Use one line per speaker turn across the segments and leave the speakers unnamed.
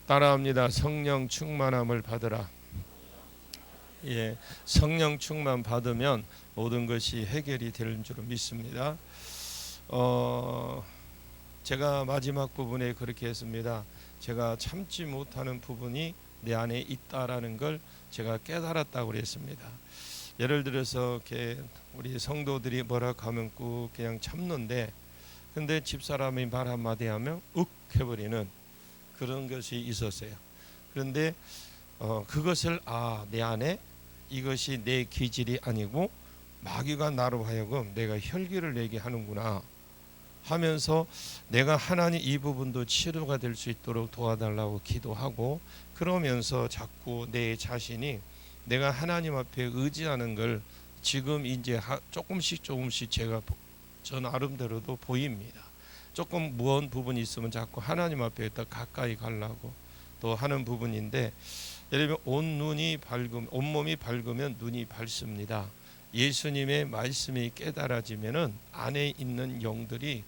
따라합니다. 성령 충만함을 받으라. 예, 성령 충만 받으면 모든 것이 해결이 되는 줄 믿습니다. 제가 마지막 부분에 그렇게 했습니다. 제가 참지 못하는 부분이 내 안에 있다라는 걸 제가 깨달았다고 그랬습니다. 예를 들어서 이렇게 우리 성도들이 뭐라 하면 꾹 그냥 참는데, 근데 집사람이 말 한마디 하면 욱 해버리는 그런 것이 있었어요. 그런데 그것을 내 안에 이것이 내 기질이 아니고 마귀가 나로 하여금 내가 혈기를 내게 하는구나 하면서 내가 하나님 이 부분도 치료가 될 수 있도록 도와달라고 기도하고, 그러면서 자꾸 내 자신이 내가 하나님 앞에 의지하는 걸 지금 이제 조금씩 제가 저 나름대로도 보입니다. 조금 무언 부분이 있으면 자꾸 하나님 앞에 더 가까이 가려고 또 하는 부분인데, 예를 들면 온몸이 밝으면 눈이 밝습니다. 예수님의 말씀이 깨달아지면은 안에 있는 영들이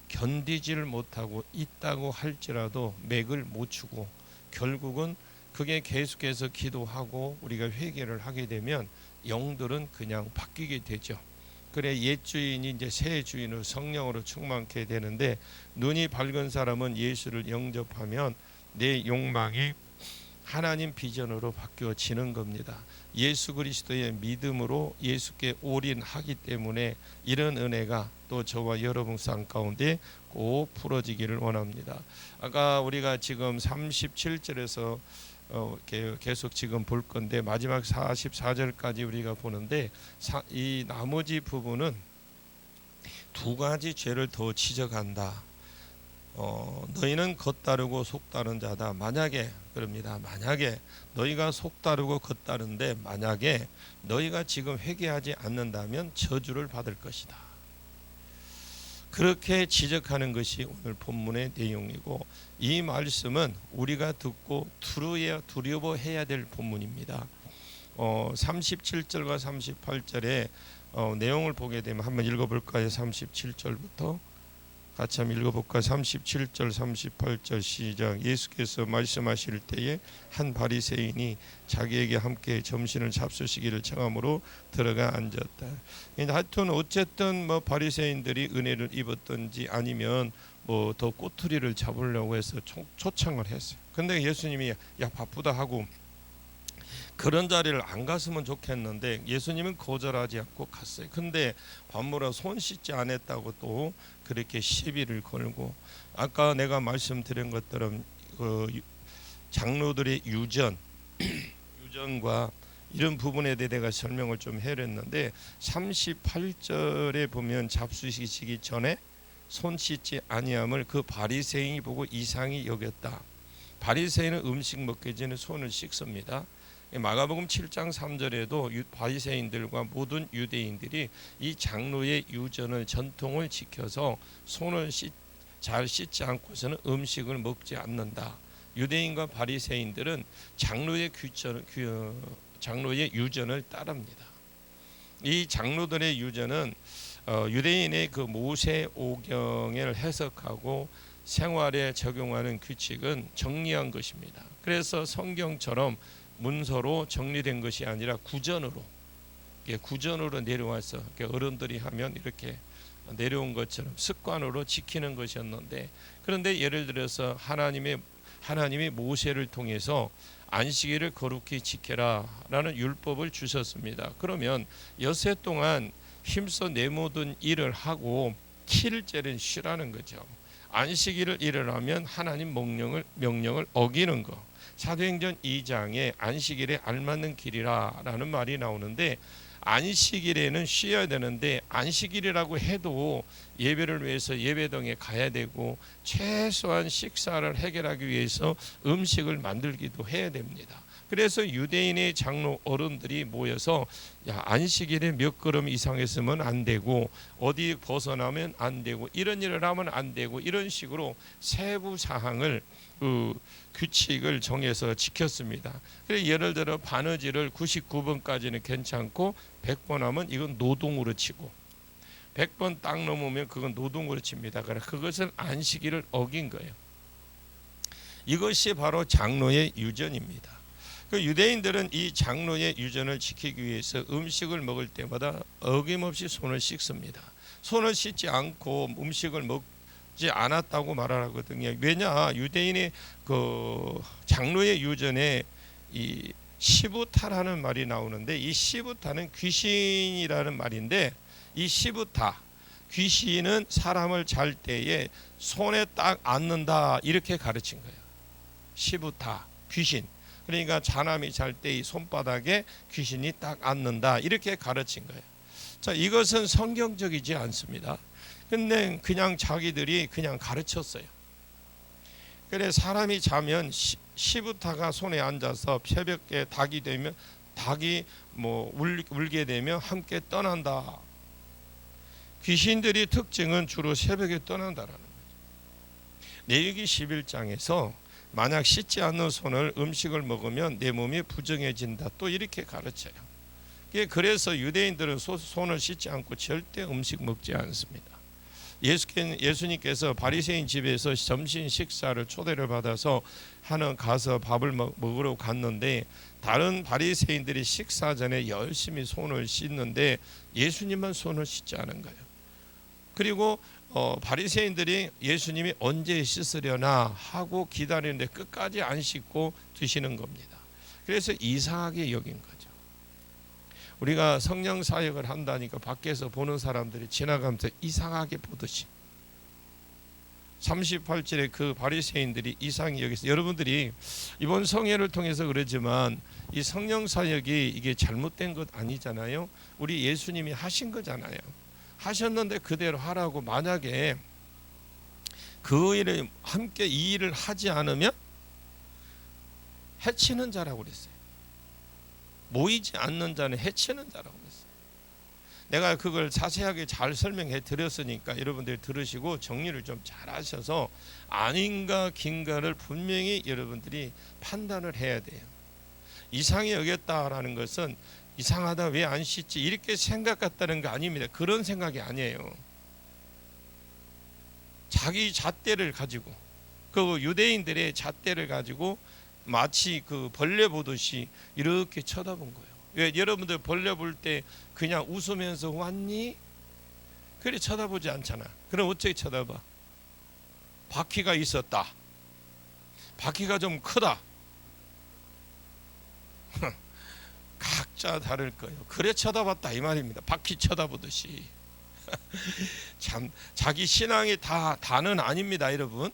견디지를 못하고 있다고 할지라도 맥을 못 추고, 결국은 그게 계속해서 기도하고 우리가 회개를 하게 되면 영들은 그냥 바뀌게 되죠. 그래 옛 주인이 이제 새 주인으로 성령으로 충만케 되는데, 눈이 밝은 사람은 예수를 영접하면 내 욕망이 하나님 비전으로 바뀌어지는 겁니다. 예수 그리스도의 믿음으로 예수께 올인하기 때문에 이런 은혜가 또 저와 여러분 삶 가운데 꼭 풀어지기를 원합니다. 아까 우리가 지금 37절에서 계속 지금 볼 건데, 마지막 44절까지 우리가 보는데, 이 나머지 부분은 두 가지 죄를 더 지적한다. 너희는 겉다르고 속다른 자다. 만약에 그럽니다. 만약에 너희가 속다르고 겉다른데 만약에 너희가 지금 회개하지 않는다면 저주를 받을 것이다. 그렇게 지적하는 것이 오늘 본문의 내용이고, 이 말씀은 우리가 듣고 두려워해야 될 본문입니다. 37절과 38절의 내용을 보게 되면 한번 읽어볼까요? 37절부터 같이 한번 읽어볼까요? 37절 38절 시작. 예수께서 말씀하실 때에 한 바리새인이 자기에게 함께 점심을 잡수시기를 청함으로 들어가 앉았다. 하여튼 어쨌든 바리새인들이 은혜를 입었든지 아니면 더 꼬투리를 잡으려고 해서 초청을 했어요. 근데 예수님이 야 바쁘다 하고 그런 자리를 안 갔으면 좋겠는데 예수님은 거절하지 않고 갔어요. 근데 밤무라 손 씻지 않았다고 또 그렇게 시비를 걸고, 아까 내가 말씀드린 것처럼 장로들의 유전과 이런 부분에 대해 내가 설명을 좀 해렸는데, 38절에 보면 잡수시기 전에 손 씻지 아니함을 그 바리새인이 보고 이상히 여겼다. 바리새인은 음식 먹기 전에 손을 씻습니다. 마가복음 7장 3절에도 바리새인들과 모든 유대인들이 이 장로의 유전을 전통을 지켜서 손을 잘 씻지 않고서는 음식을 먹지 않는다. 유대인과 바리새인들은 장로의 유전을 따릅니다. 이 장로들의 유전은 유대인의 그 모세오경을 해석하고 생활에 적용하는 규칙은 정리한 것입니다. 그래서 성경처럼 문서로 정리된 것이 아니라 구전으로 내려와서 어른들이 하면 이렇게 내려온 것처럼 습관으로 지키는 것이었는데, 그런데 예를 들어서 하나님이 모세를 통해서 안식일을 거룩히 지켜라 라는 율법을 주셨습니다. 그러면 엿새 동안 힘써 내 모든 일을 하고 7일째는 쉬라는 거죠. 안식일을 일어나면 하나님 명령을 어기는 거. 사도행전 2장에 안식일에 알맞는 길이라 라는 말이 나오는데, 안식일에는 쉬어야 되는데 안식일이라고 해도 예배를 위해서 예배당에 가야 되고 최소한 식사를 해결하기 위해서 음식을 만들기도 해야 됩니다. 그래서 유대인의 장로 어른들이 모여서 안식일에 몇 걸음 이상 했으면 안 되고 어디 벗어나면 안 되고 이런 일을 하면 안 되고 이런 식으로 세부 사항을 규칙을 정해서 지켰습니다. 그래서 예를 들어 바느질을 99번까지는 괜찮고 100번 하면 이건 노동으로 치고 100번 딱 넘으면 그건 노동으로 칩니다. 그래서 그것은 안식일을 어긴 거예요. 이것이 바로 장로의 유전입니다. 그 유대인들은 이 장로의 유전을 지키기 위해서 음식을 먹을 때마다 어김없이 손을 씻습니다. 손을 씻지 않고 음식을 먹지 않았다고 말하거든요. 왜냐, 유대인의 그 장로의 유전에 이 시부타라는 말이 나오는데, 이 시부타는 귀신이라는 말인데, 이 시부타, 귀신은 사람을 잘 때에 손에 딱 앉는다 이렇게 가르친 거예요. 시부타, 귀신. 그러니까 자남이 잘 때 이 손바닥에 귀신이 딱 앉는다 이렇게 가르친 거예요. 자, 이것은 성경적이지 않습니다. 근데 그냥 자기들이 그냥 가르쳤어요. 그래, 사람이 자면 시부타가 손에 앉아서 새벽에 닭이 울게 되면 함께 떠난다. 귀신들이 특징은 주로 새벽에 떠난다라는 거죠. 레위기 11장에서 만약 씻지 않는 손을 음식을 먹으면 내 몸이 부정해진다, 또 이렇게 가르쳐요. 그래서 유대인들은 손을 씻지 않고 절대 음식 먹지 않습니다. 예수님께서 바리새인 집에서 점심 식사를 초대를 받아서 가서 밥을 먹으러 갔는데, 다른 바리새인들이 식사 전에 열심히 손을 씻는데 예수님만 손을 씻지 않은 거예요. 그리고 바리새인들이 예수님이 언제 씻으려나 하고 기다리는데 끝까지 안 씻고 드시는 겁니다. 그래서 이상하게 여긴 거죠. 우리가 성령 사역을 한다니까 밖에서 보는 사람들이 지나가면서 이상하게 보듯이, 38절에 그 바리새인들이 이상히 여기서, 여러분들이 이번 성회를 통해서 그러지만 이 성령 사역이 이게 잘못된 것 아니잖아요. 우리 예수님이 하신 거잖아요. 하셨는데 그대로 하라고. 만약에 그 일을 함께 이 일을 하지 않으면 해치는 자라고 그랬어요. 모이지 않는 자는 해치는 자라고 그랬어요. 내가 그걸 자세하게 잘 설명해 드렸으니까 여러분들이 들으시고 정리를 좀 잘 하셔서 아닌가 긴가를 분명히 여러분들이 판단을 해야 돼요. 이상히 여겼다라는 것은 이상하다, 왜 안 씻지 이렇게 생각했다는 거 아닙니다. 그런 생각이 아니에요. 자기 잣대를 가지고, 그 유대인들의 잣대를 가지고 마치 그 벌레 보듯이 이렇게 쳐다본 거예요. 왜 여러분들 벌레 볼 때 그냥 웃으면서 왔니? 그래 쳐다보지 않잖아. 그럼 어떻게 쳐다봐? 바퀴가 있었다, 바퀴가 좀 크다, 각자 다를 거예요. 그래 쳐다봤다 이 말입니다. 바퀴 쳐다보듯이. 참, 자기 신앙이 다는 아닙니다, 여러분.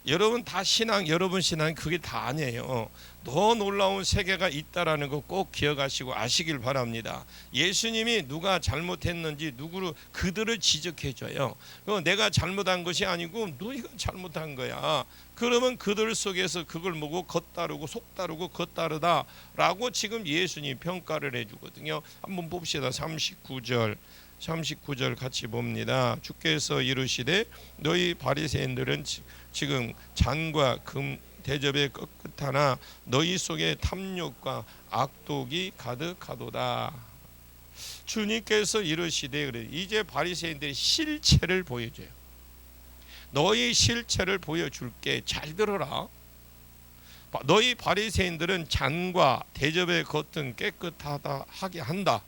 여러분 다 신앙, 여러분 신앙이 그게 다 아니에요. 더 놀라운 세계가 있다라는 거 꼭 기억하시고 아시길 바랍니다. 예수님이 누가 잘못했는지 그들을 지적해줘요. 내가 잘못한 것이 아니고 너희가 잘못한 거야. 그러면 그들 속에서 그걸 보고 겉다르고 속다르고 겉다르다라고 지금 예수님 평가를 해주거든요. 한번 봅시다. 39절 같이 봅니다. 주께서 이르시되 너희 바리새인들은 지금 잔과 금 대접에 끗끗하나 너희 속에 탐욕과 악독이 가득하도다. 주님께서 이르시되, 그래, 이제 바리새인들의 실체를 보여줘요. 너희 실체를 보여줄게. 잘 들어라. 너희 바리새인들은 잔과 대접의 겉은 깨끗하다 하게 한다.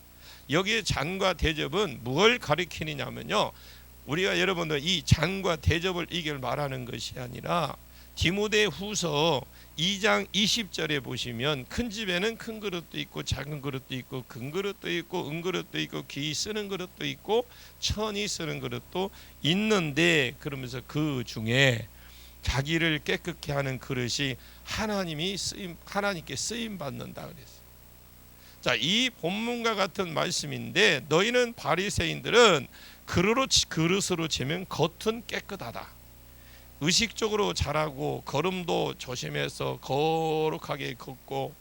여기에 잔과 대접은 뭘 가리키느냐면요, 우리가 여러분들 이 잔과 대접을 이걸 말하는 것이 아니라 디모데후서 2장 20절에 보시면 큰 집에는 큰 그릇도 있고 작은 그릇도 있고 금 그릇도 있고 은 그릇도 있고 기 쓰는 그릇도 있고 천이 쓰는 그릇도 있는데, 그러면서 그 중에 자기를 깨끗게 하는 그릇이 하나님께 쓰임 받는다 그랬어요. 자, 이 본문과 같은 말씀인데, 너희는 바리새인들은 그릇으로 재면 겉은 깨끗하다, 의식적으로 잘하고 걸음도 조심해서 거룩하게 걷고,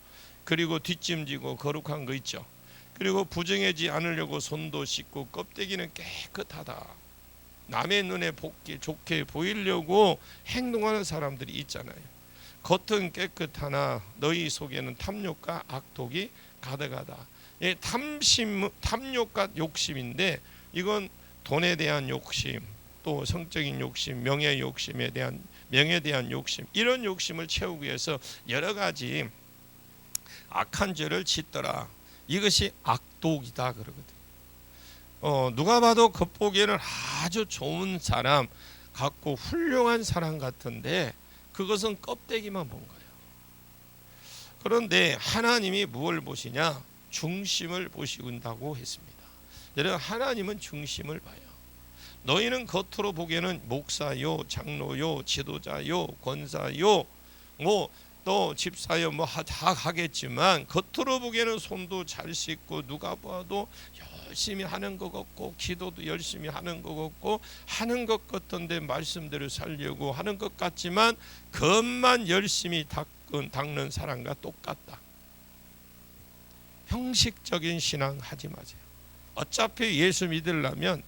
그리고 뒷짐지고 거룩한 거 있죠. 그리고 부정하지 않으려고 손도 씻고 껍데기는 깨끗하다. 남의 눈에 좋게 보이려고 행동하는 사람들이 있잖아요. 겉은 깨끗하나 너희 속에는 탐욕과 악독이 가득하다. 탐욕과 욕심인데, 이건 돈에 대한 욕심, 또 성적인 욕심, 명예 욕심에 대한 명예에 대한 욕심, 이런 욕심을 채우기 위해서 여러 가지 악한 죄를 짓더라. 이것이 악독이다 그러거든. 누가 봐도 겉보기에는 아주 좋은 사람 같고 훌륭한 사람 같은데 그것은 껍데기만 본 거예요. 그런데 하나님이 무엇을 보시냐? 중심을 보신다고 했습니다. 여러분, 하나님은 중심을 봐요. 너희는 겉으로 보기에는 목사요, 장로요, 지도자요, 권사요, 또 집사요, 다 하겠지만 겉으로 보기에는 손도 잘 씻고 누가 봐도 열심히 하는 것 같고 기도도 열심히 하는 것 같고 하는 것 같던데 말씀대로 살려고 하는 것 같지만 겉만 열심히 닦는 사람과 똑같다. 형식적인 신앙 하지 마세요. 어차피 예수 믿으려면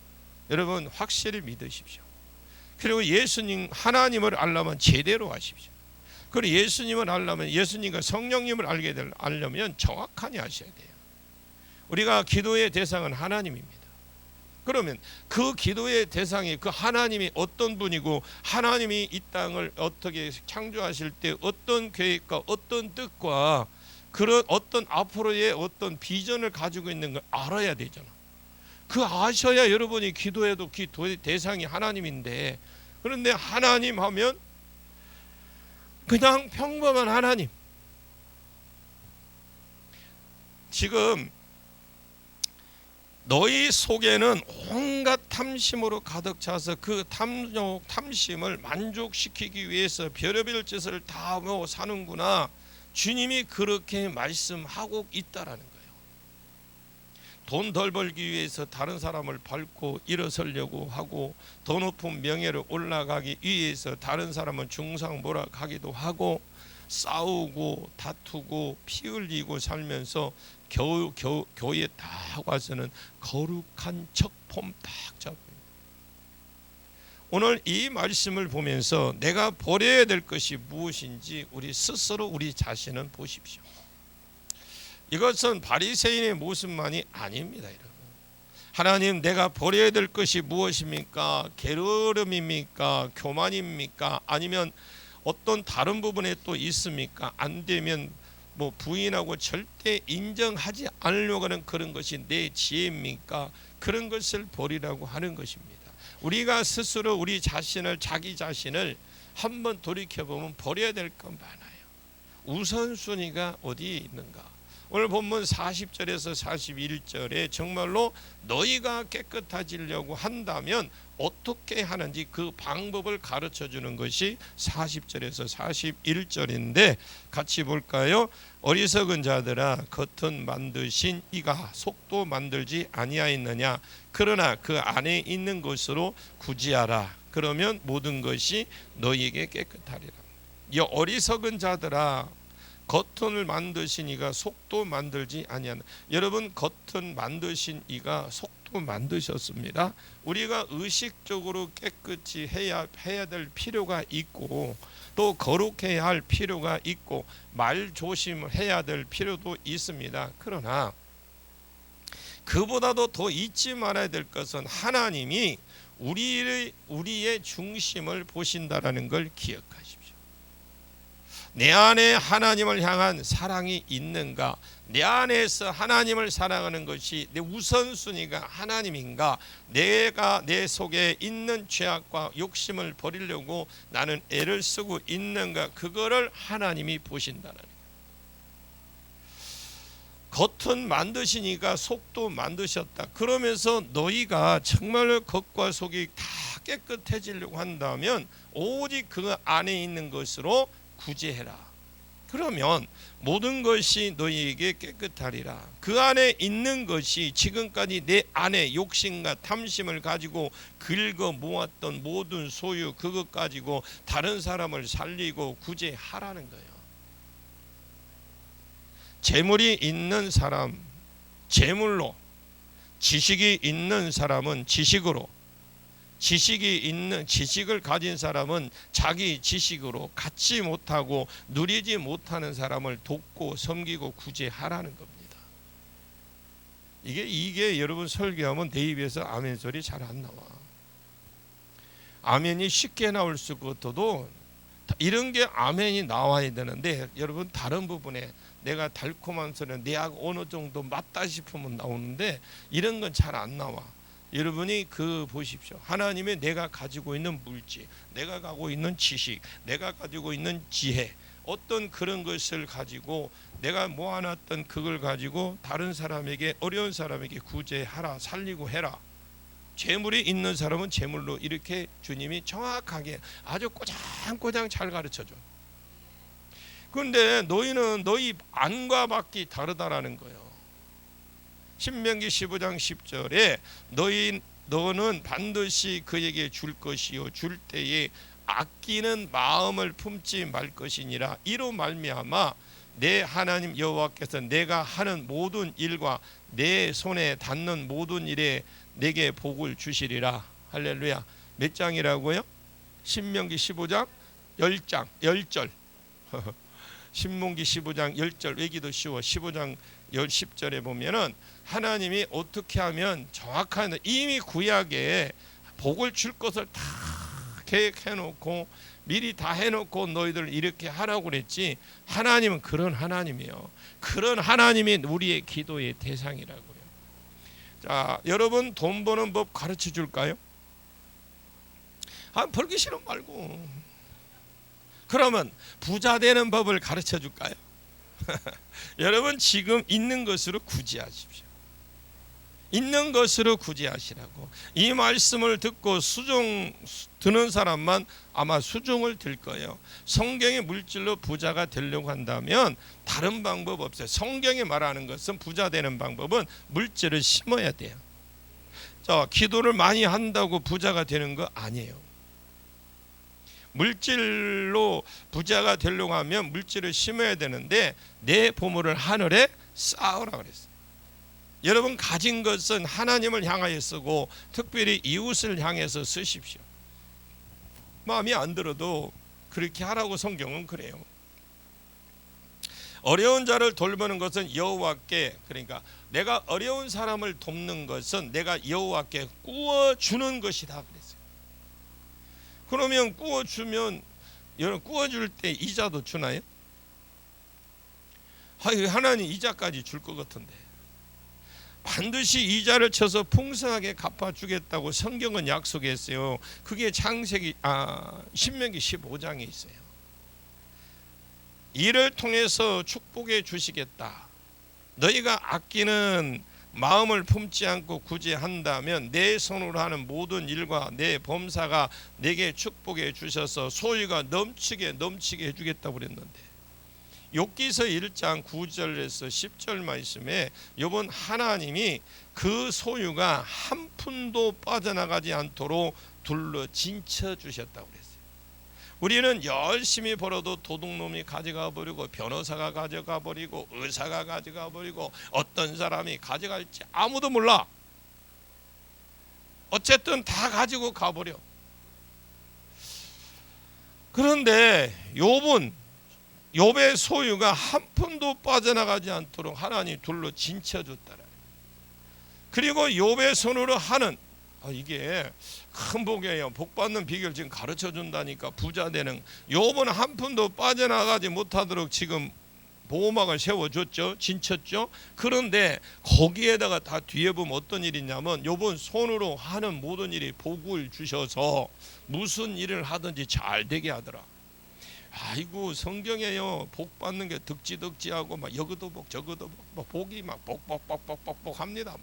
여러분 확실히 믿으십시오. 그리고 예수님 하나님을 알려면 제대로 아십시오. 그리고 예수님을 알려면 예수님과 성령님을 알려면 정확하게 아셔야 돼요. 우리가 기도의 대상은 하나님입니다. 그러면 그 기도의 대상이 그 하나님이 어떤 분이고 하나님이 이 땅을 어떻게 창조하실 때 어떤 계획과 어떤 뜻과 그런 어떤 앞으로의 어떤 비전을 가지고 있는 걸 알아야 되잖아. 그 아셔야 여러분이 기도해도 기도의 대상이 하나님인데, 그런데 하나님 하면 그냥 평범한 하나님. 지금 너희 속에는 온갖 탐심으로 가득 차서 그 탐심을 만족시키기 위해서 별의별 짓을 다 사는구나. 주님이 그렇게 말씀하고 있다라는 거예요. 돈 덜 벌기 위해서 다른 사람을 밟고 일어서려고 하고, 더 높은 명예로 올라가기 위해서 다른 사람은 중상 몰아가기도 하고, 싸우고 다투고 피 흘리고 살면서 교회에 딱 와서는 거룩한 척폼 딱 잡아요. 오늘 이 말씀을 보면서 내가 버려야 될 것이 무엇인지 우리 스스로 우리 자신은 보십시오. 이것은 바리새인의 모습만이 아닙니다, 여러분. 하나님, 내가 버려야 될 것이 무엇입니까? 게으름입니까? 교만입니까? 아니면 어떤 다른 부분에 또 있습니까? 안 되면 부인하고 절대 인정하지 않으려고 하는 그런 것이 내 지혜입니까? 그런 것을 버리라고 하는 것입니다. 우리가 스스로 우리 자신을, 자기 자신을 한번 돌이켜보면 버려야 될 건 많아요. 우선순위가 어디에 있는가? 오늘 본문 40절에서 41절에 정말로 너희가 깨끗해지려고 한다면 어떻게 하는지 그 방법을 가르쳐 주는 것이 40절에서 41절인데 같이 볼까요? 어리석은 자들아, 겉은 만드신 이가 속도 만들지 아니하였느냐? 그러나 그 안에 있는 것으로 구지하라. 그러면 모든 것이 너희에게 깨끗하리라. 이 어리석은 자들아, 겉을 만드신 이가 속도 만들지 아니하나. 여러분, 겉은 만드신 이가 속도 만드셨습니다. 우리가 의식적으로 깨끗이 해야 될 필요가 있고, 또 거룩해야 할 필요가 있고, 말 조심을 해야 될 필요도 있습니다. 그러나 그보다도 더 잊지 말아야 될 것은 하나님이 우리의 중심을 보신다라는 걸 기억하십시오. 내 안에 하나님을 향한 사랑이 있는가? 내 안에서 하나님을 사랑하는 것이 내 우선순위가 하나님인가? 내가 내 속에 있는 죄악과 욕심을 버리려고 나는 애를 쓰고 있는가? 그거를 하나님이 보신다는 거예요. 겉은 만드신 이가 속도 만드셨다. 그러면서 너희가 정말로 겉과 속이 다 깨끗해지려고 한다면 오직 그 안에 있는 것으로 구제해라. 그러면 모든 것이 너희에게 깨끗하리라. 그 안에 있는 것이 지금까지 내 안에 욕심과 탐심을 가지고 긁어 모았던 모든 소유, 그것 가지고 다른 사람을 살리고 구제하라는 거예요. 재물이 있는 사람 재물로, 지식이 있는 사람은 지식으로, 지식을 가진 사람은 자기 지식으로 갖지 못하고 누리지 못하는 사람을 돕고 섬기고 구제하라는 겁니다. 이게 여러분 설교하면 내 입에서 아멘 소리 잘 안 나와. 아멘이 쉽게 나올 수도 이런 게 아멘이 나와야 되는데 여러분 다른 부분에 내가 달콤한 소리는 내하고 어느 정도 맞다 싶으면 나오는데 이런 건 잘 안 나와. 여러분이 그 보십시오. 하나님의 내가 가지고 있는 물질, 내가 가지고 있는 지식, 내가 가지고 있는 지혜, 어떤 그런 것을 가지고 내가 모아놨던 그걸 가지고 다른 사람에게, 어려운 사람에게 구제하라, 살리고 해라. 재물이 있는 사람은 재물로, 이렇게 주님이 정확하게 아주 꼬장꼬장 잘 가르쳐줘. 그런데 너희는 너희 안과 밖이 다르다라는 거예요. 신명기 15장 10절에 너는 반드시 그에게 줄 것이요 줄 때에 아끼는 마음을 품지 말 것이니라. 이로 말미암아 내 하나님 여호와께서 내가 하는 모든 일과 내 손에 닿는 모든 일에 내게 복을 주시리라. 할렐루야. 몇 장이라고요? 신명기 15장 10장 10절. 신명기 15장 10절 외기도 쉬워. 15장 10절에 보면은 하나님이 어떻게 하면 정확한, 이미 구약에 복을 줄 것을 다 계획해놓고 미리 다 해놓고 너희들 이렇게 하라고 그랬지. 하나님은 그런 하나님이에요. 그런 하나님이 우리의 기도의 대상이라고요. 자, 여러분 돈 버는 법 가르쳐 줄까요? 벌기 싫으면 말고. 그러면 부자 되는 법을 가르쳐 줄까요? 여러분 지금 있는 것으로 구제하십시오. 있는 것으로 구제하시라고. 이 말씀을 듣고 수종 드는 사람만 아마 수종을 들 거예요. 성경의 물질로 부자가 되려고 한다면 다른 방법 없어요. 성경이 말하는 것은 부자 되는 방법은 물질을 심어야 돼요. 자, 기도를 많이 한다고 부자가 되는 거 아니에요. 물질로 부자가 되려고 하면 물질을 심어야 되는데 내 보물을 하늘에 쌓으라 그랬어요. 여러분 가진 것은 하나님을 향하여 쓰고 특별히 이웃을 향해서 쓰십시오. 마음이 안 들어도 그렇게 하라고 성경은 그래요. 어려운 자를 돌보는 것은 여호와께, 그러니까 내가 어려운 사람을 돕는 것은 내가 여호와께 구워주는 것이다 그랬어요. 그러면 구워주면, 여러분 구워줄 때 이자도 주나요? 하나님 이자까지 줄 것 같은데. 반드시 이자를 쳐서 풍성하게 갚아주겠다고 성경은 약속했어요. 그게 신명기 15장에 있어요. 이를 통해서 축복해 주시겠다. 너희가 아끼는 마음을 품지 않고 구제한다면 내 손으로 하는 모든 일과 내 범사가 내게 축복해 주셔서 소유가 넘치게 해주겠다고 그랬는데, 욥기서 1장 9절에서 10절 말씀에 욥은 하나님이 그 소유가 한 푼도 빠져나가지 않도록 둘러 진쳐 주셨다고 그랬어요. 우리는 열심히 벌어도 도둑놈이 가져가 버리고 변호사가 가져가 버리고 의사가 가져가 버리고 어떤 사람이 가져갈지 아무도 몰라. 어쨌든 다 가지고 가버려. 그런데 욥의 소유가 한 푼도 빠져나가지 않도록 하나님 둘러 진쳐줬다라. 그리고 욥의 손으로 하는, 이게 큰 복이에요. 복 받는 비결 지금 가르쳐 준다니까. 부자 되는. 욥은 한 푼도 빠져나가지 못하도록 지금 보호막을 세워줬죠. 진쳤죠. 그런데 거기에다가 다 뒤에 보면 어떤 일이 있냐면 욥은 손으로 하는 모든 일이 복을 주셔서 무슨 일을 하든지 잘 되게 하더라. 아이고 성경에요, 복 받는 게 덕지덕지하고 막 여기도 복 저기도 복, 복이 막 복복복복복복 합니다.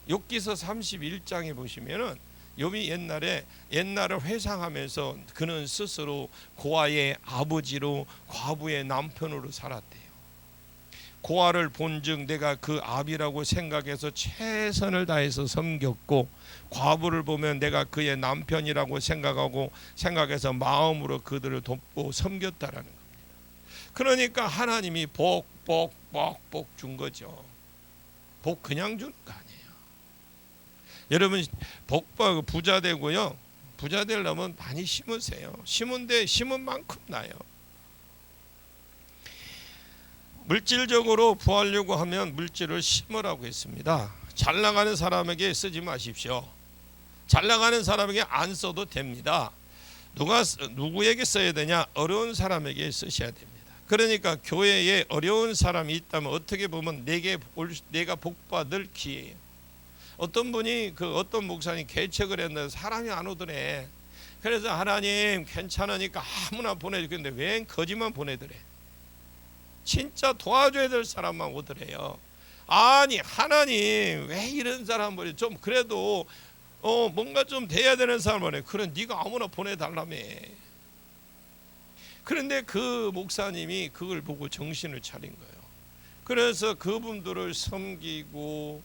욥기서 31장에 보시면은 욥이 옛날을 회상하면서 그는 스스로 고아의 아버지로 과부의 남편으로 살았대요. 고아를 본즉 내가 그 아비라고 생각해서 최선을 다해서 섬겼고, 과부를 보면 내가 그의 남편이라고 생각해서 마음으로 그들을 돕고 섬겼다라는 겁니다. 그러니까 하나님이 복 준 거죠. 복 그냥 주는 거 아니에요. 여러분 부자 되고요. 부자 되려면 많이 심으세요. 심은 만큼 나요. 물질적으로 부하려고 하면 물질을 심으라고 했습니다. 잘 나가는 사람에게 쓰지 마십시오. 잘 나가는 사람에게 안 써도 됩니다. 누구에게 써야 되냐? 어려운 사람에게 쓰셔야 됩니다. 그러니까 교회에 어려운 사람이 있다면 어떻게 보면 내가 복받을 기회예요. 어떤 분이 어떤 목사님 개척을 했는데 사람이 안 오더래. 그래서 하나님 괜찮으니까 아무나 보내주겠는데 왜 거지만 보내더래. 진짜 도와줘야 될 사람만 오더래요. 아니 하나님 왜 이런 사람을 좀 그래도 뭔가 좀 돼야 되는 사람을 해. 그래 네가 아무나 보내달라며. 그런데 그 목사님이 그걸 보고 정신을 차린 거예요. 그래서 그분들을 섬기고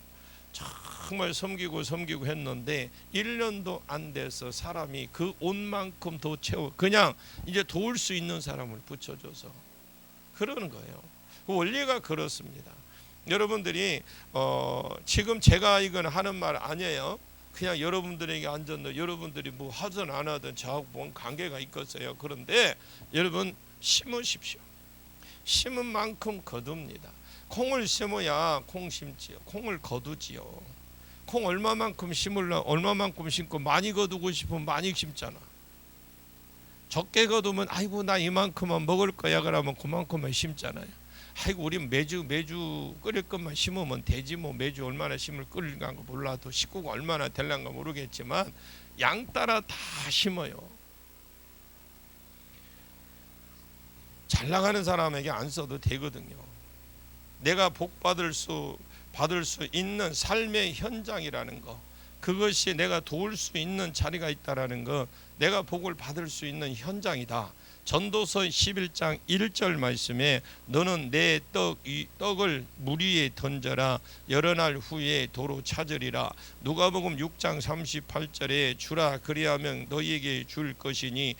정말 섬기고 했는데 1년도 안 돼서 사람이 그 옷만큼 더 채워 그냥 이제 도울 수 있는 사람을 붙여줘서 그러는 거예요. 그 원리가 그렇습니다. 여러분들이 지금 제가 이건 하는 말 아니에요. 그냥 여러분들에게 앉았는데 여러분들이 뭐 하든 안 하든 저하고 뭔 관계가 있겠어요. 그런데 여러분 심으십시오. 심은 만큼 거둡니다. 콩을 심어야 콩 심지요. 콩을 거두지요. 콩 얼마만큼 심고 많이 거두고 싶으면 많이 심잖아. 적게 거두면 아이고 나 이만큼만 먹을 거야 그러면 그만큼만 심잖아요. 아이고 우리 매주 끓일 것만 심으면 되지 뭐 매주 얼마나 심을 끓일까 몰라도 식구가 얼마나 될란가 모르겠지만 양 따라 다 심어요. 잘 나가는 사람에게 안 써도 되거든요. 내가 받을 수 있는 삶의 현장이라는 거, 그것이 내가 도울 수 있는 자리가 있다라는 거, 내가 복을 받을 수 있는 현장이다. 전도서 11장 1절 말씀에 너는 내 떡을 물 위에 던져라 여러 날 후에 도로 찾으리라. 누가복음 6장 38절에 주라 그리하면 너희에게 줄 것이니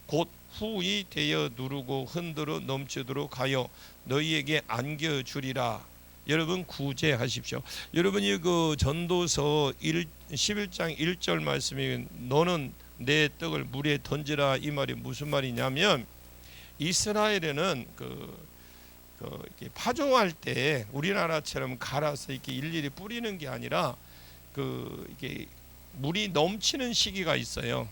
곧 후이 되어 누르고 흔들어 넘치도록 하여 너희에게 안겨주리라. 여러분 구제하십시오. 여러분이 그 전도서 11장 1절 말씀이 너는 내 떡을 물에 던지라 이 말이 무슨 말이냐면 이스라엘에는 이렇게 파종할 때 우리나라처럼 갈아서 이렇게 일일이 뿌리는 게 아니라 이게 물이 넘치는 시기가 있어요.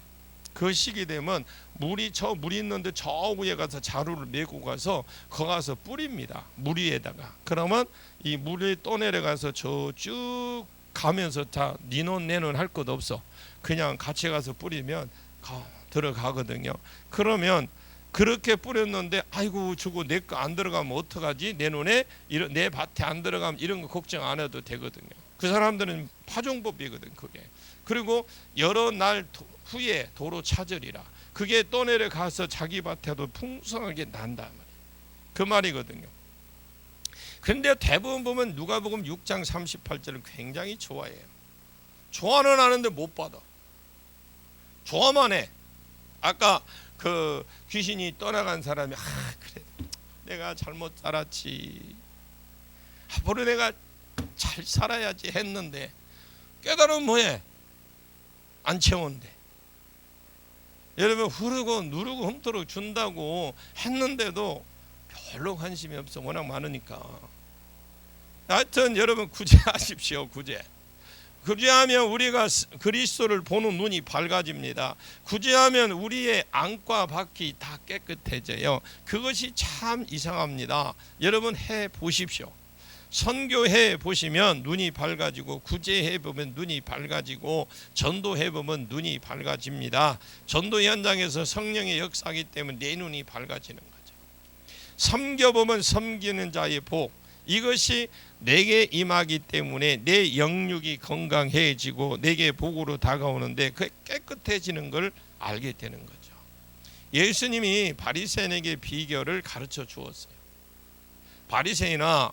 그 시기 되면 물이 있는데 저 위에 가서 자루를 메고 가서 거기 가서 뿌립니다. 물 위에다가. 그러면 이 물이 떠내려가서 저 쭉 가면서 다 니논 내논 할 것 없어. 그냥 같이 가서 뿌리면 들어가거든요. 그러면 그렇게 뿌렸는데 아이고 저거 내 거 안 들어가면 어떡하지? 내 눈에 내 밭에 안 들어가면 이런 거 걱정 안 해도 되거든요. 그 사람들은 파종법이거든 그게. 그리고 여러 날 후에 도로 찾으리라. 그게 떠내려 가서 자기 밭에도 풍성하게 난다 말이에요. 그 말이거든요. 그런데 대부분 보면 누가복음 6장 38절을 굉장히 좋아해요. 좋아는 하는데 못 받아. 좋아만 해. 아까 그 귀신이 떠나간 사람이 그래 내가 잘못 살았지. 앞으로 내가 잘 살아야지 했는데 깨달으면 뭐해? 안 채운대. 여러분 흐르고 누르고 흠도록 준다고 했는데도 별로 관심이 없어. 워낙 많으니까. 하여튼 여러분 구제하십시오. 구제하면 우리가 그리스도를 보는 눈이 밝아집니다. 구제하면 우리의 안과 밖이 다 깨끗해져요. 그것이 참 이상합니다. 여러분 해 보십시오. 선교해 보시면 눈이 밝아지고 구제해 보면 눈이 밝아지고 전도해 보면 눈이 밝아집니다. 전도 현장에서 성령의 역사이기 때문에 내 눈이 밝아지는 거죠. 섬겨 보면 섬기는 자의 복, 이것이 내게 임하기 때문에 내 영육이 건강해지고 내게 복으로 다가오는데 그 깨끗해지는 걸 알게 되는 거죠. 예수님이 바리새인에게 비결을 가르쳐 주었어요. 바리새인아,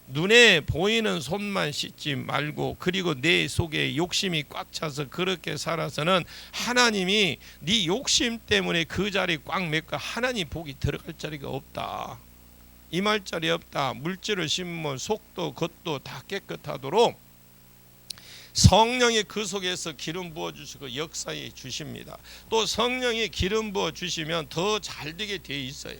눈에 보이는 손만 씻지 말고 그리고 내 속에 욕심이 꽉 차서 그렇게 살아서는 하나님이 네 욕심 때문에 그 자리 꽉 메고 하나님 복이 들어갈 자리가 없다. 임할 자리 없다. 물질을 심으면 속도 겉도 다 깨끗하도록 성령이 그 속에서 기름 부어주시고 역사해 주십니다. 또 성령이 기름 부어주시면 더 잘되게 되어 있어요.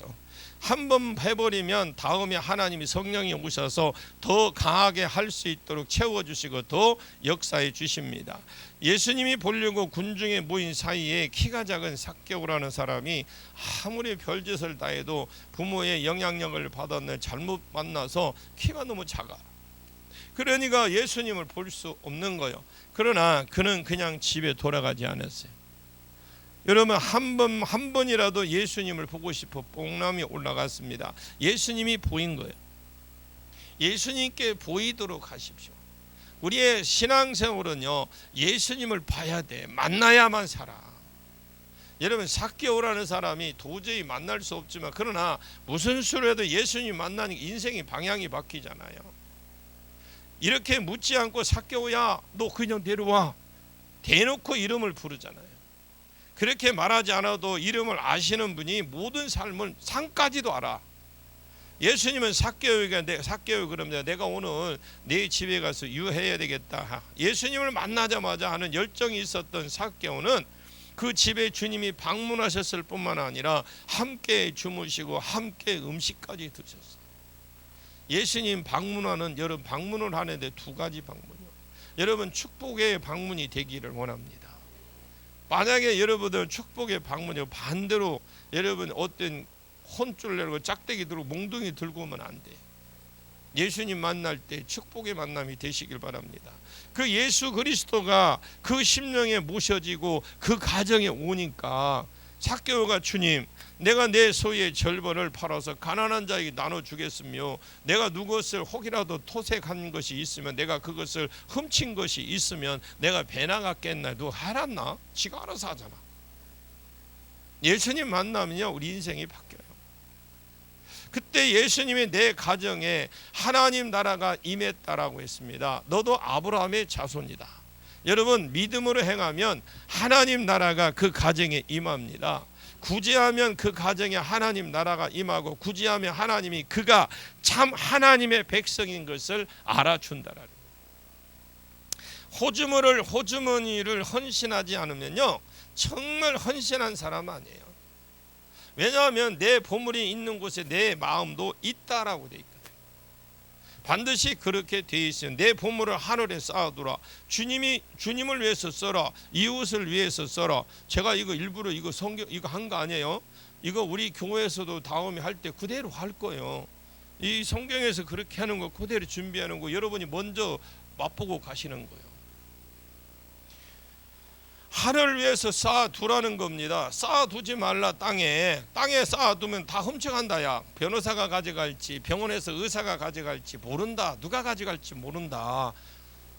한 번 해버리면 다음에 하나님이 성령이 오셔서 더 강하게 할 수 있도록 채워주시고 더 역사해 주십니다. 예수님이 보려고 군중에 모인 사이에 키가 작은 삭개오라는 사람이 아무리 별짓을 다해도 부모의 영향력을 받았는 잘못 만나서 키가 너무 작아. 그러니까 예수님을 볼 수 없는 거예요. 그러나 그는 그냥 집에 돌아가지 않았어요. 여러분 한 번이라도 예수님을 보고 싶어 뽕남이 올라갔습니다. 예수님이 보인 거예요. 예수님께 보이도록 하십시오. 우리의 신앙생활은요, 예수님을 봐야 돼. 만나야만 살아. 여러분 삭개오라는 사람이 도저히 만날 수 없지만 그러나 무슨 수로 해도 예수님 만나니까 인생의 방향이 바뀌잖아요. 이렇게 묻지 않고 삭개오야 너 그냥 내려와 대놓고 이름을 부르잖아요. 그렇게 말하지 않아도 이름을 아시는 분이 모든 삶을 상까지도 알아. 예수님은 삭개오에게 삭개오 그러면 내가 오늘 네 집에 가서 유해해야 되겠다. 예수님을 만나자마자 하는 열정이 있었던 삭개오는 그 집에 주님이 방문하셨을 뿐만 아니라 함께 주무시고 함께 음식까지 드셨어요. 예수님 방문하는 여러분 방문을 하는데 두 가지 방문이요. 여러분 축복의 방문이 되기를 원합니다. 만약에 여러분들 축복의 방문이 반대로 여러분 어떤 혼쭐 내고 짝대기 들고 몽둥이 들고 오면 안 돼. 예수님 만날 때 축복의 만남이 되시길 바랍니다. 그 예수 그리스도가 그 심령에 모셔지고 그 가정에 오니까 삭개오가 주님 내가 내 소유의 절반을 팔아서 가난한 자에게 나눠주겠으며 내가 누구것을 혹이라도 토색한 것이 있으면 내가 그것을 훔친 것이 있으면 내가 배나갔겠나. 누가 알았나? 지가 알아서 하잖아. 예수님 만나면요 우리 인생이 바뀌어요. 그때 예수님이 내 가정에 하나님 나라가 임했다라고 했습니다. 너도 아브라함의 자손이다. 여러분 믿음으로 행하면 하나님 나라가 그 가정에 임합니다. 구제하면 그 가정에 하나님 나라가 임하고 구제하면 하나님이 그가 참 하나님의 백성인 것을 알아준다라는. 호주머니를 헌신하지 않으면요 정말 헌신한 사람 아니에요. 왜냐하면 내 보물이 있는 곳에 내 마음도 있다라고 돼 있거든. 반드시 그렇게 돼 있어요. 내 보물을 하늘에 쌓아두라. 주님을 위해서 써라. 이웃을 위해서 써라. 제가 이거 일부러 이거 성경 이거 한 거 아니에요. 이거 우리 교회에서도 다음에 할 때 그대로 할 거예요. 이 성경에서 그렇게 하는 거 그대로 준비하는 거 여러분이 먼저 맛보고 가시는 거예요. 하늘을 위해서 쌓아두라는 겁니다. 쌓아두지 말라. 땅에 쌓아두면 다 훔쳐간다. 야 변호사가 가져갈지 병원에서 의사가 가져갈지 모른다. 누가 가져갈지 모른다.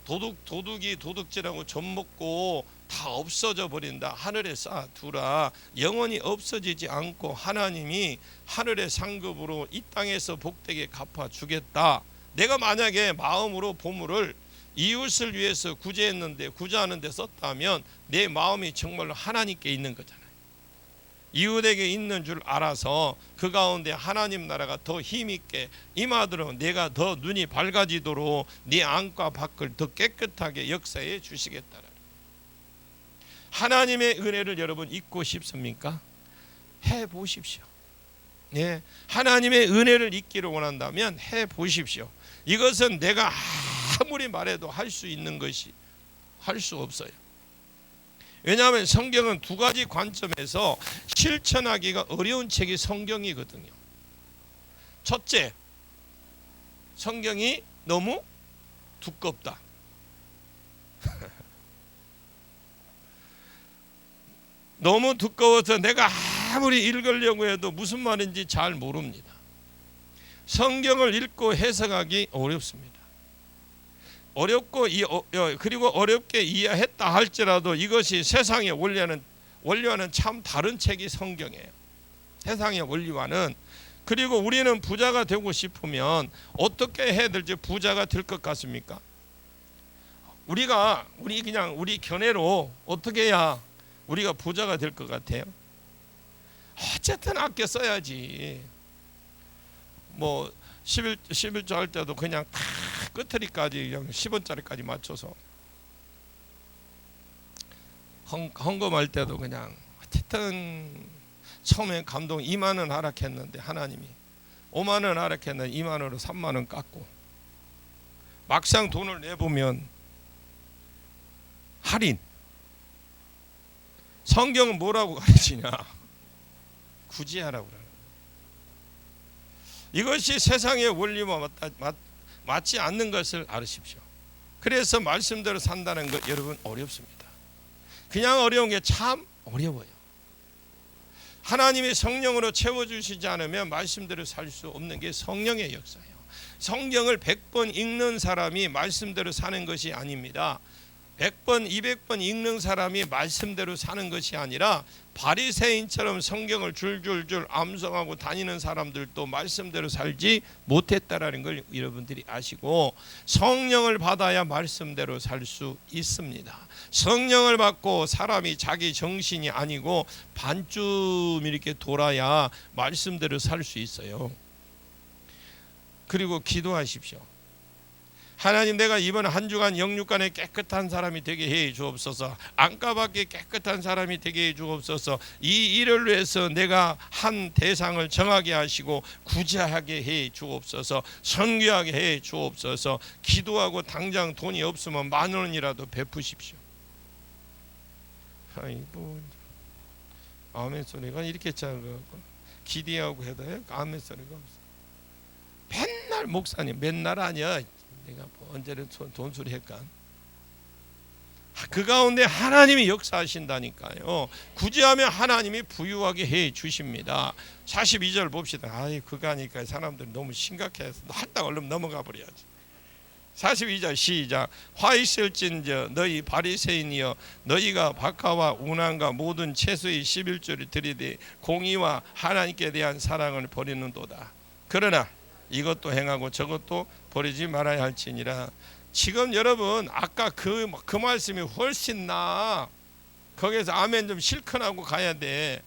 도둑이 도둑질하고 젖 먹고 다 없어져 버린다. 하늘에 쌓아두라. 영원히 없어지지 않고 하나님이 하늘의 상급으로 이 땅에서 복되게 갚아주겠다. 내가 만약에 마음으로 보물을 이웃을 위해서 구제했는데 구제하는 데 썼다면 내 마음이 정말로 하나님께 있는 거잖아요. 이웃에게 있는 줄 알아서 그 가운데 하나님 나라가 더 힘있게 임하도록 내가 더 눈이 밝아지도록 네 안과 밖을 더 깨끗하게 역사해 주시겠다. 하나님의 은혜를 여러분 잊고 싶습니까? 해보십시오. 예, 하나님의 은혜를 잊기를 원한다면 해보십시오. 이것은 내가 아무리 말해도 할 수 있는 것이 할 수 없어요. 왜냐하면 성경은 두 가지 관점에서 실천하기가 어려운 책이 성경이거든요. 첫째, 성경이 너무 두껍다. 너무 두꺼워서 내가 아무리 읽으려고 해도 무슨 말인지 잘 모릅니다. 성경을 읽고 해석하기 어렵습니다. 어렵고 그리고 어렵게 이해했다 할지라도 이것이 세상의 원리와는 참 다른 책이 성경이에요. 세상의 원리와는. 그리고 우리는 부자가 되고 싶으면 어떻게 해야 될지 부자가 될 것 같습니까? 우리 견해로 어떻게 해야 우리가 부자가 될 것 같아요? 어쨌든 아껴 써야지. 뭐 11조 할 때도 그냥 다 끝트리까지 그냥 10원짜리까지 맞춰서 헌금할 때도 그냥 어쨌든 처음에 감동 2만 원 하락했는데 하나님이 5만 원 하락했는데 2만 원으로 3만 원 깎고, 막상 돈을 내보면 할인. 성경은 뭐라고 가르치냐? 굳이 하라고 그러는 거예요. 이것이 세상의 원리와 맞지 않는 것을 알으십시오. 그래서 말씀대로 산다는 것 여러분 어렵습니다. 그냥 어려운 게 참 어려워요. 하나님이 성령으로 채워주시지 않으면 말씀대로 살 수 없는 게 성령의 역사예요. 성경을 100번 읽는 사람이 말씀대로 사는 것이 아닙니다. 100번 200번 읽는 사람이 말씀대로 사는 것이 아니라 바리새인처럼 성경을 줄줄줄 암송하고 다니는 사람들도 말씀대로 살지 못했다라는 걸 여러분들이 아시고, 성령을 받아야 말씀대로 살 수 있습니다. 성령을 받고 사람이 자기 정신이 아니고 반쯤 이렇게 돌아야 말씀대로 살 수 있어요. 그리고 기도하십시오. 하나님, 내가 이번 한 주간 영육간에 깨끗한 사람이 되게 해 주옵소서. 안가밖에 깨끗한 사람이 되게 해 주옵소서. 이 일을 위해서 내가 한 대상을 정하게 하시고 구제하게 해 주옵소서. 선교하게 해 주옵소서. 기도하고 당장 돈이 없으면 10,000원이라도 베푸십시오. 아이고, 아멘 소리가 이렇게 작아갖고 기대하고 해도 아멘 소리가 없어. 맨날 목사님, 맨날 아니야, 내가 뭐 언제는 돈수리 했간, 그 가운데 하나님이 역사하신다니까요. 구제하면 하나님이 부유하게 해 주십니다. 42절 봅시다. 아이, 그거 하니까 사람들이 너무 심각해서 할당 얼른 넘어가 버려야지. 42절 시작. 화 있을진저 너희 바리새인이여, 너희가 박하와 운항과 모든 채소의 11조를 드리되 공의와 하나님께 대한 사랑을 버리는도다. 그러나 이것도 행하고 저것도 버리지 말아야 할지니라. 지금 여러분, 아까 그 말씀이 훨씬 나. 거기서 아멘 좀 실컷하고 가야 돼.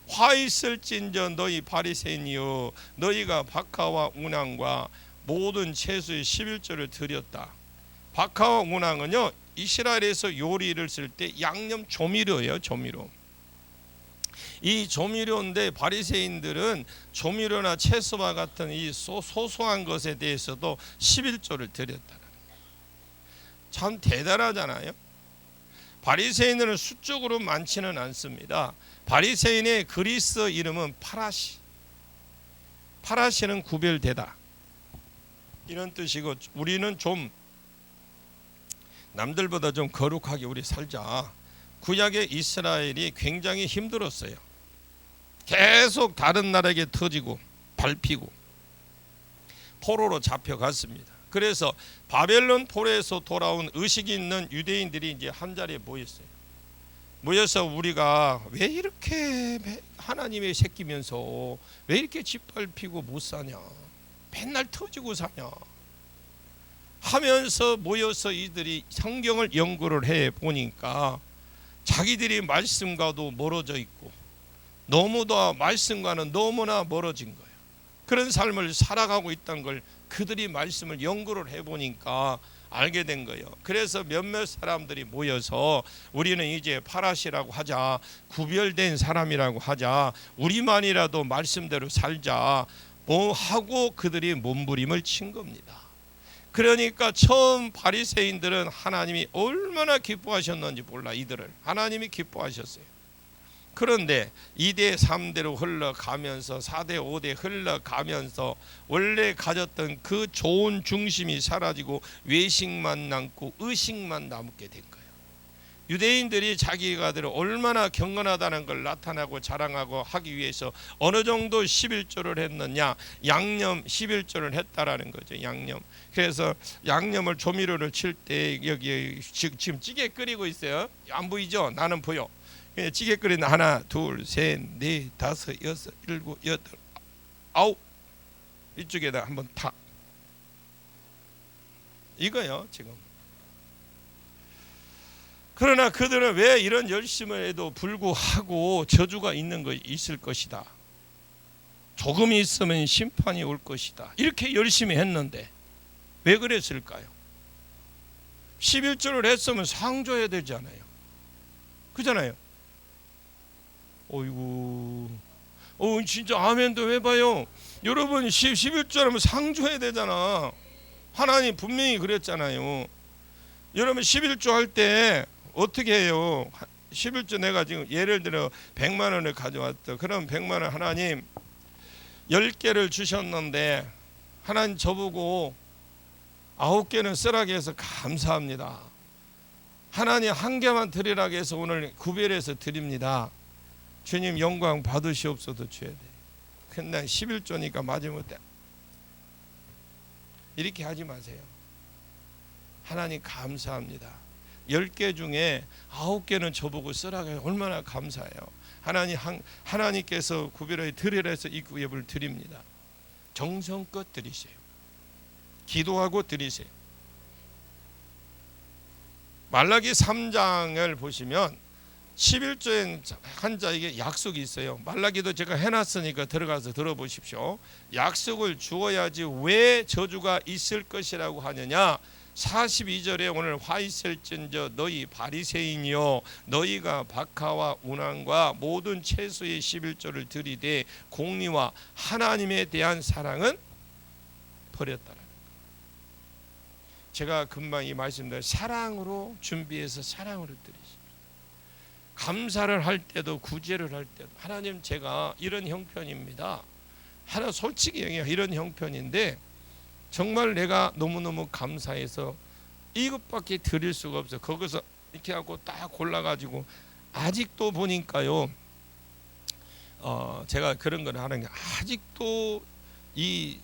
화 있을진저 너희 바리새인이여, 너희가 박하와 운항과 모든 채소의 11조를 드렸다. 박하와 운항은요, 이스라엘에서 요리를 쓸 때 양념 조미료예요. 조미료. 이 조미료인데 바리새인들은 조미료나 채소와 같은 이 소소한 것에 대해서도 11조를 드렸다는 거예요. 참 대단하잖아요. 바리새인들은 수적으로 많지는 않습니다. 바리새인의 그리스 이름은 파라시. 파라시는 구별되다, 이런 뜻이고, 우리는 좀 남들보다 좀 거룩하게 우리 살자. 구약의 이스라엘이 굉장히 힘들었어요. 계속 다른 나라에게 터지고 밟히고 포로로 잡혀갔습니다. 그래서 바벨론 포로에서 돌아온 의식이 있는 유대인들이 이제 한 자리에 모였어요. 모여서 우리가 왜 이렇게 하나님의 새끼면서 왜 이렇게 짓밟히고 못 사냐, 맨날 터지고 사냐 하면서 모여서 이들이 성경을 연구를 해 보니까 자기들이 말씀과도 멀어져 있고 너무도 말씀과는 너무나 멀어진 거예요. 그런 삶을 살아가고 있다는 걸 그들이 말씀을 연구를 해보니까 알게 된 거예요. 그래서 몇몇 사람들이 모여서 우리는 이제 파라시라고 하자, 구별된 사람이라고 하자, 우리만이라도 말씀대로 살자 뭐 하고 그들이 몸부림을 친 겁니다. 그러니까 처음 바리새인들은 하나님이 얼마나 기뻐하셨는지 몰라. 이들을 하나님이 기뻐하셨어요. 그런데 2대 3대로 흘러가면서 4대 5대 흘러가면서 원래 가졌던 그 좋은 중심이 사라지고 외식만 남고 의식만 남게 된 거예요. 유대인들이 자기가들 얼마나 경건하다는 걸 나타나고 자랑하고 하기 위해서 어느 정도 11조를 했느냐, 양념 11조를 했다라는 거죠. 양념. 그래서 양념을 조미료를 칠 때 여기 지금 찌개 끓이고 있어요. 안 보이죠? 나는 보여. 찌개 끓이는 하나, 둘, 셋, 넷, 다섯, 여섯, 일곱, 여덟, 아홉, 이쪽에다 한번 탁. 이거요 지금. 그러나 그들은 왜 이런 열심에도 불구하고 저주가 있을 것이다, 조금 있으면 심판이 올 것이다, 이렇게 열심히 했는데 왜 그랬을까요? 11조를 했으면 상줘야 되잖아요. 그잖아요. 어이구, 진짜 아멘도 해봐요. 여러분 11조 하면 상주해야 되잖아. 하나님 분명히 그랬잖아요. 여러분 11조 할 때 어떻게 해요? 11조 내가 지금 예를 들어 100만 원을 가져왔다. 그럼 100만 원 하나님 10개를 주셨는데 하나님 저보고 9개는 쓰라고 해서 감사합니다. 하나님 1개만 드리라고 해서 오늘 구별해서 드립니다. 주님 영광 받으시옵소서 줘야 돼. 근데 11조니까 마지못해 이렇게 하지 마세요. 하나님 감사합니다. 10개 중에 9개는 저보고 쓰라고 얼마나 감사해요. 하나님께서 구별해 드리라 해서 이 예불을 드립니다. 정성껏 드리세요. 기도하고 드리세요. 말라기 3장을 보시면 11조의 한 자에게 약속이 있어요. 말라기도 제가 해놨으니까 들어가서 들어보십시오. 약속을 주어야지 왜 저주가 있을 것이라고 하느냐. 42절에 오늘 화 있을진저 너희 바리새인이요 너희가 박하와 운항과 모든 채소의 11조를 들이되 공리와 하나님에 대한 사랑은 버렸다라는 거예요. 제가 금방 이 말씀대로 사랑으로 준비해서 사랑으로 드리십시오. 감사를 할 때도 구제를 할 때도 하나님 제가 이런 형편입니다. 하나 솔직히 얘기해 이런 형편인데 정말 내가 너무너무 감사해서 이것밖에 드릴 수가 없어. 거기서 이렇게 하고 딱 골라가지고 아직도 보니까요. 제가 그런 걸 하는 게 아직도 이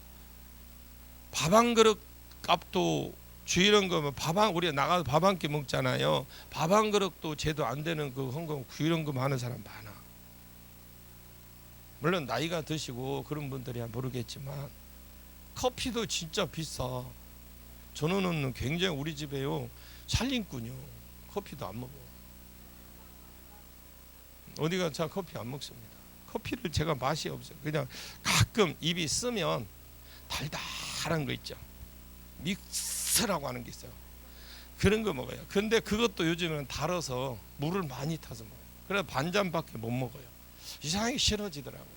밥 한 그릇 값도 주이런 거면 우리가 나가서 밥 한 끼 먹잖아요. 밥 한 그릇도 제도 안 되는 그 헌금 구이런금 하는 사람 많아. 물론 나이가 드시고 그런 분들이야 모르겠지만 커피도 진짜 비싸. 저는 굉장히 우리 집에요 살림꾼이요 커피도 안 먹어. 어디 가서 커피 안 먹습니다. 커피를 제가 맛이 없어요. 그냥 가끔 입이 쓰면 달달한 거 있죠. 믹스라고 하는 게 있어요. 그런 거 먹어요. 근데 그것도 요즘에는 달아서 물을 많이 타서 먹어요. 그래서 반잔밖에 못 먹어요. 이상하게 싫어지더라고요.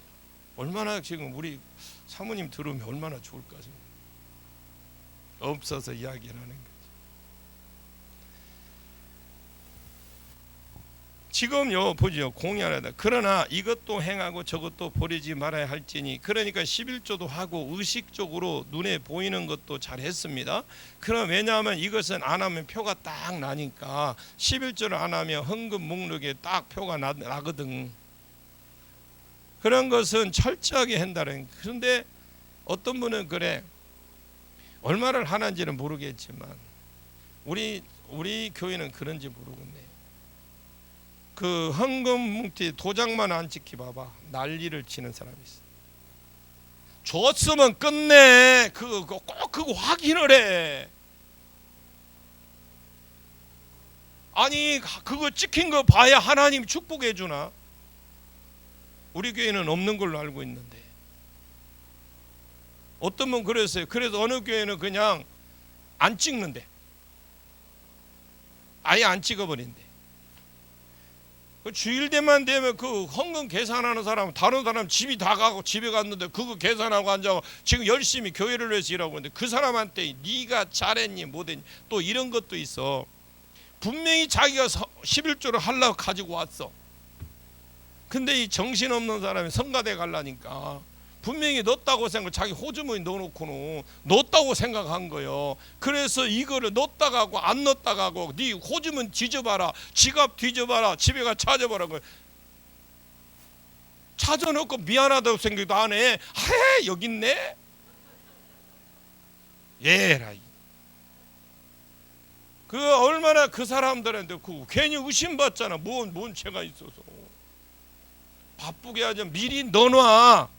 얼마나 지금 우리 사모님 들으면 얼마나 좋을까 생각해요. 없어서 이야기를 하는 거지. 지금요 보죠. 공의하다. 그러나 이것도 행하고 저것도 버리지 말아야 할지니. 그러니까 11조도 하고 의식적으로 눈에 보이는 것도 잘 했습니다. 그럼 왜냐하면 이것은 안 하면 표가 딱 나니까 11조를 안 하면 헌금 목록에 딱 표가 나거든. 그런 것은 철저하게 한다는. 그런데 어떤 분은 그래 얼마를 하는지는 모르겠지만 우리 교회는 그런지 모르겠네. 그 헌금 뭉티 도장만 안 찍히 봐봐 난리를 치는 사람이 있어. 줬으면 끝내. 꼭 그거 확인을 해. 아니 그거 찍힌 거 봐야 하나님 축복해 주나? 우리 교회는 없는 걸로 알고 있는데 어떤 분 그랬어요. 그래서 어느 교회는 그냥 안 찍는데 아예 안 찍어버린대. 그 주일 때만 되면 그 헌금 계산하는 사람 다른 사람 집이 다 가고 집에 갔는데 그거 계산하고 앉아서 지금 열심히 교회를 위해서 일하고 있는데 그 사람한테 네가 잘했니 못했니 또 이런 것도 있어. 분명히 자기가 11조를 하려고 가지고 왔어. 근데 이 정신없는 사람이 성가대 가려니까 분명히 넣었다고 생각, 자기 호주머니 넣어놓고는 넣었다고 생각한 거예요. 그래서 이거를 넣었다 가고 안 넣었다 가고 네 호주머니 뒤져봐라, 지갑 뒤져봐라, 집에 가 찾아봐라. 찾아놓고 미안하다고 생각도 안 해. 아, 여기 있네. 예라. 그 얼마나 그 사람들한테 그 괜히 의심받잖아. 뭔 죄가 있어서. 바쁘게 하자. 미리 넣어놔.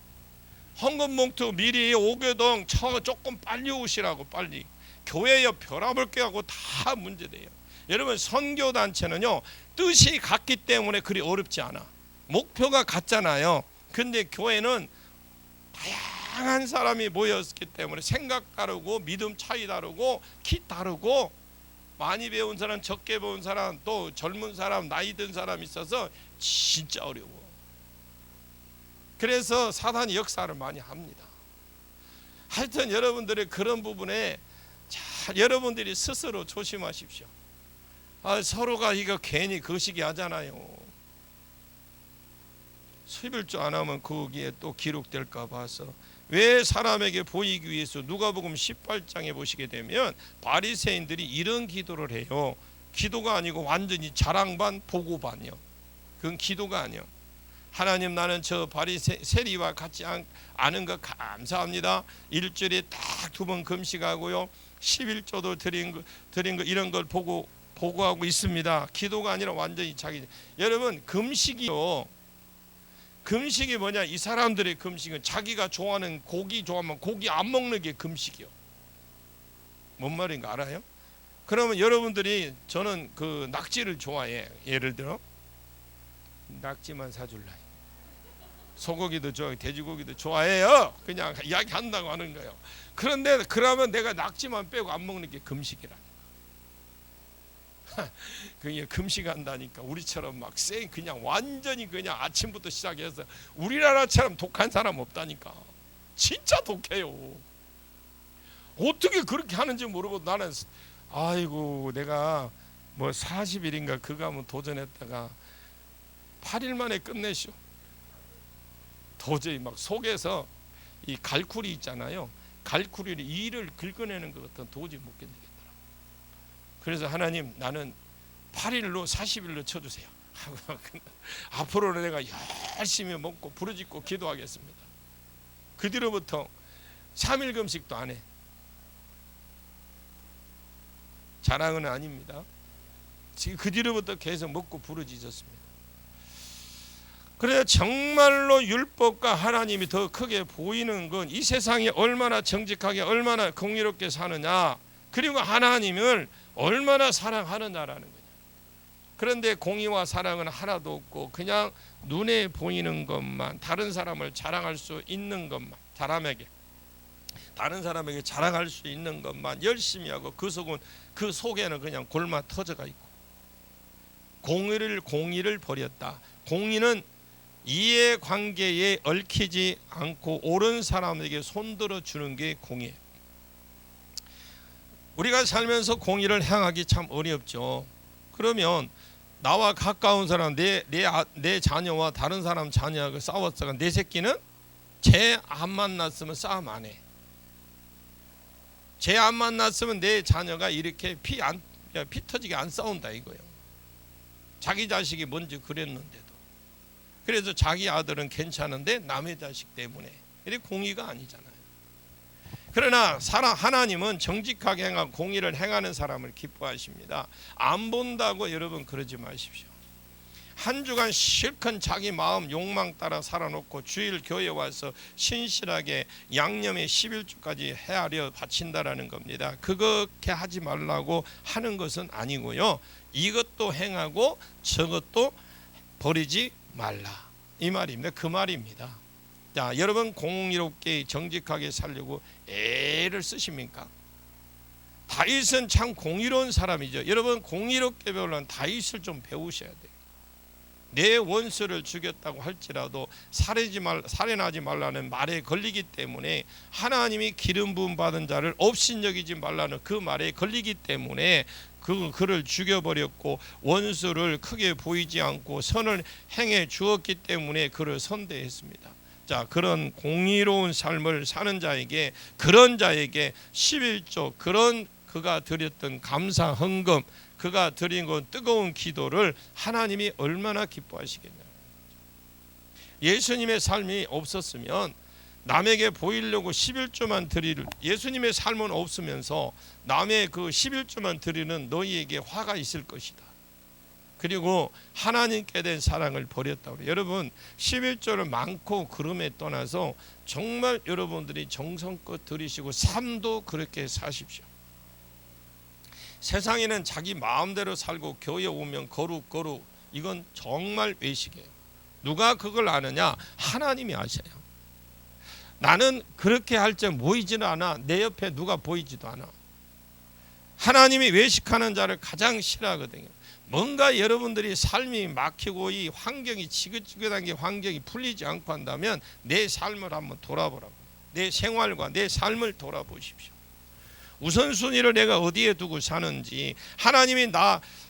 헌금 봉투 미리 오교동 조금 빨리 오시라고. 빨리 교회 옆 벼락을 깨고 다 문제돼요. 여러분 선교단체는요 뜻이 같기 때문에 그리 어렵지 않아. 목표가 같잖아요. 근데 교회는 다양한 사람이 모였기 때문에 생각 다르고 믿음 차이 다르고 키 다르고 많이 배운 사람 적게 배운 사람 또 젊은 사람 나이 든 사람 있어서 진짜 어려워. 그래서 사단이 역사를 많이 합니다. 하여튼 여러분들의 그런 부분에 여러분들이 스스로 조심하십시오. 서로가 이거 괜히 거시기 하잖아요. 11조 안 하면 거기에 또 기록될까 봐서. 왜 사람에게 보이기 위해서 누가복음 18장에 보시게 되면 바리새인들이 이런 기도를 해요. 기도가 아니고 완전히 자랑반 보고반이요. 그건 기도가 아니요. 하나님, 나는 저 세리와 같지 않은 것 감사합니다. 일주일에 딱 2번 금식하고요, 11조도 드린 거 이런 걸 보고하고 있습니다. 기도가 아니라 완전히 자기. 여러분, 금식이요, 금식이 뭐냐? 이 사람들의 금식은 자기가 좋아하는 고기 좋아하면 고기 안 먹는 게 금식이요. 뭔 말인가 알아요? 그러면 여러분들이, 저는 그 낙지를 좋아해. 예를 들어 낙지만 사줄라. 소고기도 좋아해, 돼지고기도 좋아해요. 그냥 이야기한다고 하는 거예요. 그런데 그러면 내가 낙지만 빼고 안 먹는 게 금식이라니까. 그게 금식한다니까. 우리처럼 막 그냥 완전히 그냥 아침부터 시작해서 우리나라처럼 독한 사람 없다니까. 진짜 독해요. 어떻게 그렇게 하는지 모르고 나는 아이고, 내가 뭐 40일인가 그거 한번 도전했다가 8일 만에 끝내쇼. 도저히 막 속에서 이 갈쿠리 있잖아요. 갈쿠리를 이를 긁어내는 것 같은 도저히 못 견디겠더라고요. 그래서 하나님, 나는 8일로 40일로 쳐주세요. 앞으로는 내가 열심히 먹고 부르짖고 기도하겠습니다. 그 뒤로부터 3일 금식도 안 해. 자랑은 아닙니다. 지금 그 뒤로부터 계속 먹고 부르짖었습니다. 그래서 정말로 율법과 하나님이 더 크게 보이는 건 이 세상이 얼마나 정직하게 얼마나 공의롭게 사느냐, 그리고 하나님을 얼마나 사랑하느냐라는 거예요. 그런데 공의와 사랑은 하나도 없고 그냥 눈에 보이는 것만, 다른 사람을 자랑할 수 있는 것만, 다른 사람에게 자랑할 수 있는 것만 열심히 하고 그 속에는 그냥 골마 터져가 있고, 공의를 버렸다. 공의는 이해관계에 얽히지 않고 옳은 사람에게 손들어 주는 게 공의예요. 우리가 살면서 공의를 행하기 참 어렵죠. 그러면 나와 가까운 사람, 내 자녀와 다른 사람 자녀하고 싸웠다가 내 새끼는 쟤 안 만났으면 싸움 안 해. 쟤 안 만났으면 내 자녀가 이렇게 피 터지게 안 싸운다 이거예요. 자기 자식이 먼저 그랬는데도. 그래서 자기 아들은 괜찮은데 남의 자식 때문에. 이게 공의가 아니잖아요. 그러나 하나님은 정직하게 행하고 공의를 행하는 사람을 기뻐하십니다. 안 본다고 여러분 그러지 마십시오. 한 주간 실컷 자기 마음 욕망 따라 살아놓고 주일 교회 와서 신실하게 양념의 11주까지 헤아려 바친다라는 겁니다. 그렇게 하지 말라고 하는 것은 아니고요, 이것도 행하고 저것도 버리지 말라 이 말입니다. 그 말입니다. 자, 여러분 공의롭게 정직하게 살려고 애를 쓰십니까? 다윗은 참 공의로운 사람이죠. 여러분 공의롭게 배우려면 다윗을 좀 배우셔야 돼요. 내 원수를 죽였다고 할지라도 살인하지 말라는 말에 걸리기 때문에, 하나님이 기름 부음 받은 자를 업신여기지 말라는 그 말에 걸리기 때문에 그를 죽여버렸고 원수를 크게 보이지 않고 선을 행해 주었기 때문에 그를 선대했습니다. 자, 그런 공의로운 삶을 사는 자에게, 그런 자에게 11조, 그런 그가 드렸던 감사 헌금, 그가 드린 건 뜨거운 기도를 하나님이 얼마나 기뻐하시겠냐. 예수님의 삶이 없었으면 남에게 보이려고 11조만 드릴, 예수님의 삶은 없으면서 남의 그 11조만 드리는 너희에게 화가 있을 것이다. 그리고 하나님께 대한 사랑을 버렸다고 그래요. 여러분 11조를 많고 그름에 떠나서 정말 여러분들이 정성껏 드리시고 삶도 그렇게 사십시오. 세상에는 자기 마음대로 살고 교회 오면 거룩 이건 정말 외식이에요. 누가 그걸 아느냐? 하나님이 아셔요. 나는 그렇게 할 때 모이지는 않아. 내 옆에 누가 보이지도 않아. 하나님이 외식하는 자를 가장 싫어하거든요. 뭔가 여러분들이 삶이 막히고 이 환경이 지긋지긋한 게 환경이 풀리지 않고 한다면 내 삶을 한번 돌아보라고. 내 생활과 내 삶을 돌아보십시오. 우선순위를 내가 어디에 두고 사는지. 하나님이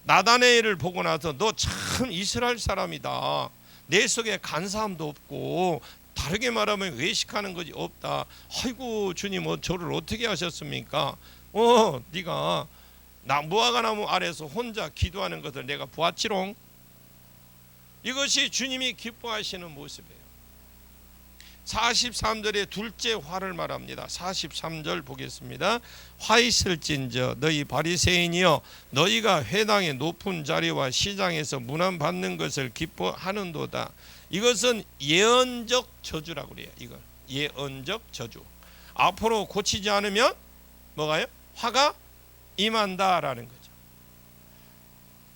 나다네엘을 보고 나서 너 참 이스라엘 사람이다. 내 속에 간사함도 없고 다르게 말하면 외식하는 것이 없다. 아이고 주님 저를 어떻게 하셨습니까? 네가 나 무화과나무 아래서 혼자 기도하는 것을 내가 보았지롱. 이것이 주님이 기뻐하시는 모습이에요. 43절에 둘째 화를 말합니다. 43절 보겠습니다. 화 있을진저 너희 바리새인이여 너희가 회당의 높은 자리와 시장에서 문안받는 것을 기뻐하는도다. 이것은 예언적 저주라고 그래요. 이걸 예언적 저주. 앞으로 고치지 않으면 뭐가요? 화가 임한다라는 거죠.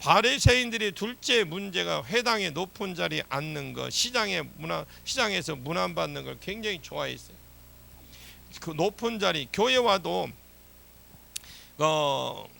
바리새인들의 둘째 문제가 회당의 높은 자리에 앉는 것, 시장에서 문안 받는 걸 굉장히 좋아했어요. 그 높은 자리, 교회 와도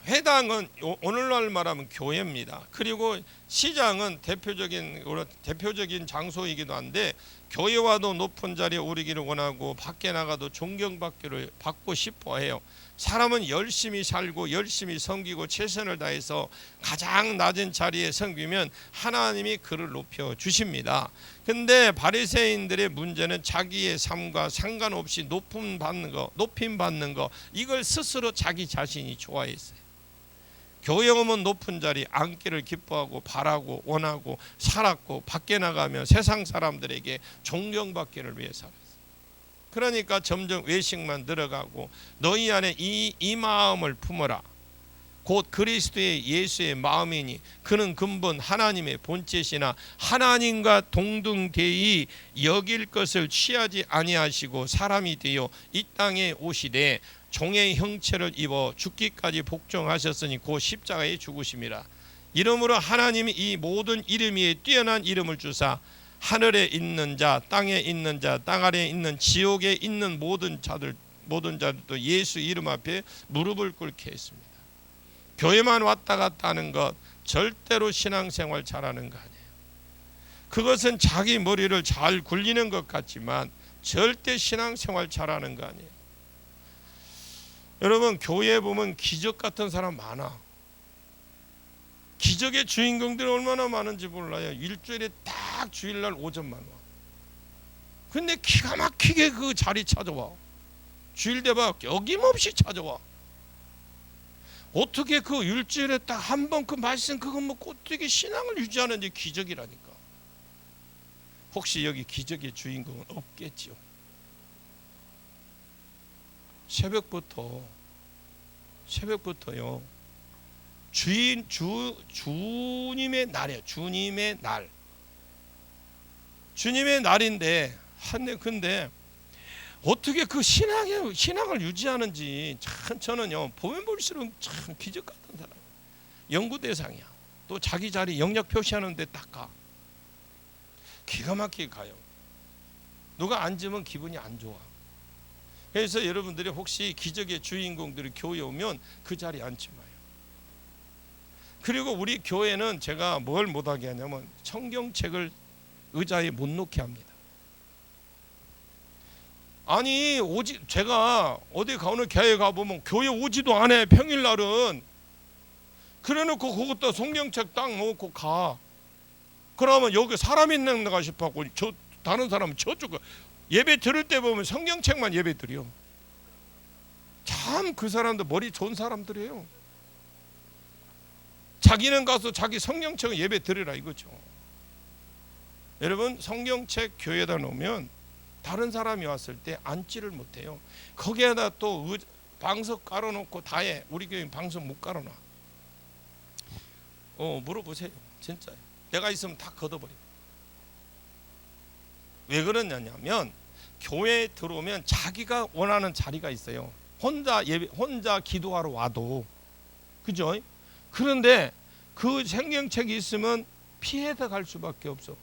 회당은 오늘날 말하면 교회입니다. 그리고 시장은 대표적인 장소이기도 한데 교회 와도 높은 자리에 오르기를 원하고 밖에 나가도 존경받기를 받고 싶어해요. 사람은 열심히 살고 열심히 섬기고 최선을 다해서 가장 낮은 자리에 섬기면 하나님이 그를 높여 주십니다. 근데 바리새인들의 문제는 자기의 삶과 상관없이 높임 받는 거 이걸 스스로 자기 자신이 좋아했어요. 교회 오면 높은 자리 앉기를 기뻐하고 바라고 원하고 살았고 밖에 나가면 세상 사람들에게 존경받기를 위해 살았어요. 그러니까 점점 외식만 늘어가고 너희 안에 이 마음을 품어라. 곧 그리스도의 예수의 마음이니 그는 근본 하나님의 본체시나 하나님과 동등되이 여길 것을 취하지 아니하시고 사람이 되어 이 땅에 오시되 종의 형체를 입어 죽기까지 복종하셨으니 곧 십자가에 죽으심이라. 이러므로 하나님이 이 모든 이름 위에 뛰어난 이름을 주사 하늘에 있는 자, 땅에 있는 자, 땅 아래에 있는 지옥에 있는 모든 자들도 예수 이름 앞에 무릎을 꿇게 했습니다. 교회만 왔다 갔다 하는 것 절대로 신앙생활 잘하는 거 아니에요. 그것은 자기 머리를 잘 굴리는 것 같지만 절대 신앙생활 잘하는 거 아니에요. 여러분 교회에 보면 기적 같은 사람 많아. 기적의 주인공들이 얼마나 많은지 몰라요. 일주일에 딱 주일날 오전만 와. 근데 기가 막히게 그 자리 찾아와. 주일 되면 어김없이 찾아와. 어떻게 그 일주일에 딱 한 번 그 말씀 그거 먹고 어떻게 신앙을 유지하는지 기적이라니까. 혹시 여기 기적의 주인공은 없겠지요. 새벽부터요. 주님의 날이에요. 주님의 날. 주님의 날인데 근데 어떻게 그 신앙을 유지하는지 참 저는요 보면 볼수록 참 기적 같은 사람. 연구 대상이야. 또 자기 자리 영역 표시하는데 딱 가. 기가 막히게 가요. 누가 앉으면 기분이 안 좋아. 그래서 여러분들이 혹시 기적의 주인공들이 교회에 오면 그 자리에 앉지 마요. 그리고 우리 교회는 제가 뭘 못하게 하냐면 성경책을 의자에 못 놓게 합니다. 아니 제가 어디 가는 교회 가보면 교회 오지도 않아. 평일날은. 그래놓고 그것도 성경책 딱 놓고 가. 그러면 여기 사람 있는가 싶어갖고 다른 사람은 저쪽 예배 들을 때 보면 성경책만 예배 드려. 참 그 사람들 머리 좋은 사람들이에요. 자기는 가서 자기 성경책을 예배 드리라 이거죠. 여러분 성경책 교회에다 놓으면 다른 사람이 왔을 때 앉지를 못해요. 거기에다 또 방석 깔아놓고 다해. 우리 교회 방석 못 깔아놔. 물어보세요. 진짜요. 내가 있으면 다 걷어버려. 왜 그러냐면 교회에 들어오면 자기가 원하는 자리가 있어요. 혼자 기도하러 와도 그죠? 그런데 그 성경책이 있으면 피해서 갈 수밖에 없어.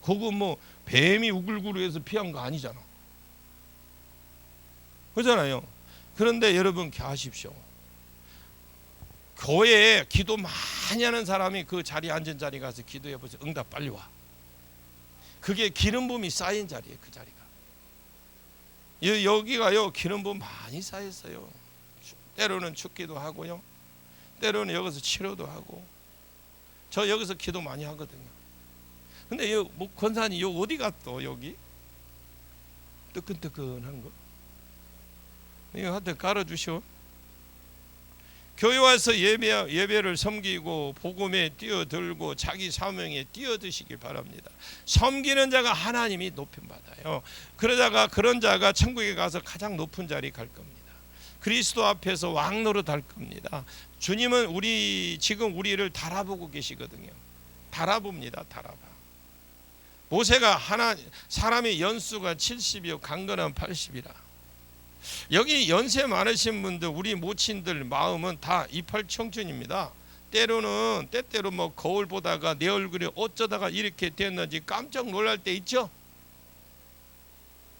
그거 뭐 뱀이 우글우글해서 피한 거 아니잖아. 그렇잖아요. 그런데 여러분 아십시오. 교회에 기도 많이 하는 사람이 그 자리에 앉은 자리 가서 기도해 보세요. 응답 빨리 와. 그게 기름 부음이 쌓인 자리예요. 그 자리가. 여기가요 기름 부음 많이 쌓였어요. 때로는 죽기도 하고요, 때로는 여기서 치료도 하고. 저 여기서 기도 많이 하거든요. 근데 뭐 권사님 요 어디가 또 여기 뜨끈뜨끈한 거 이거 한테 깔아주시오. 교회 와서 예배를 섬기고 복음에 뛰어들고 자기 사명에 뛰어드시길 바랍니다. 섬기는 자가 하나님이 높임 받아요. 그러다가 그런 자가 천국에 가서 가장 높은 자리 갈 겁니다. 그리스도 앞에서 왕노릇 할 겁니다. 주님은 지금 우리를 달아보고 계시거든요. 달아봅니다. 달아봐. 모세가 사람의 연수가 70이요 강건한 80이라. 여기 연세 많으신 분들, 우리 모친들 마음은 다 이팔 청춘입니다. 때때로 뭐 거울 보다가 내 얼굴이 어쩌다가 이렇게 됐는지 깜짝 놀랄 때 있죠.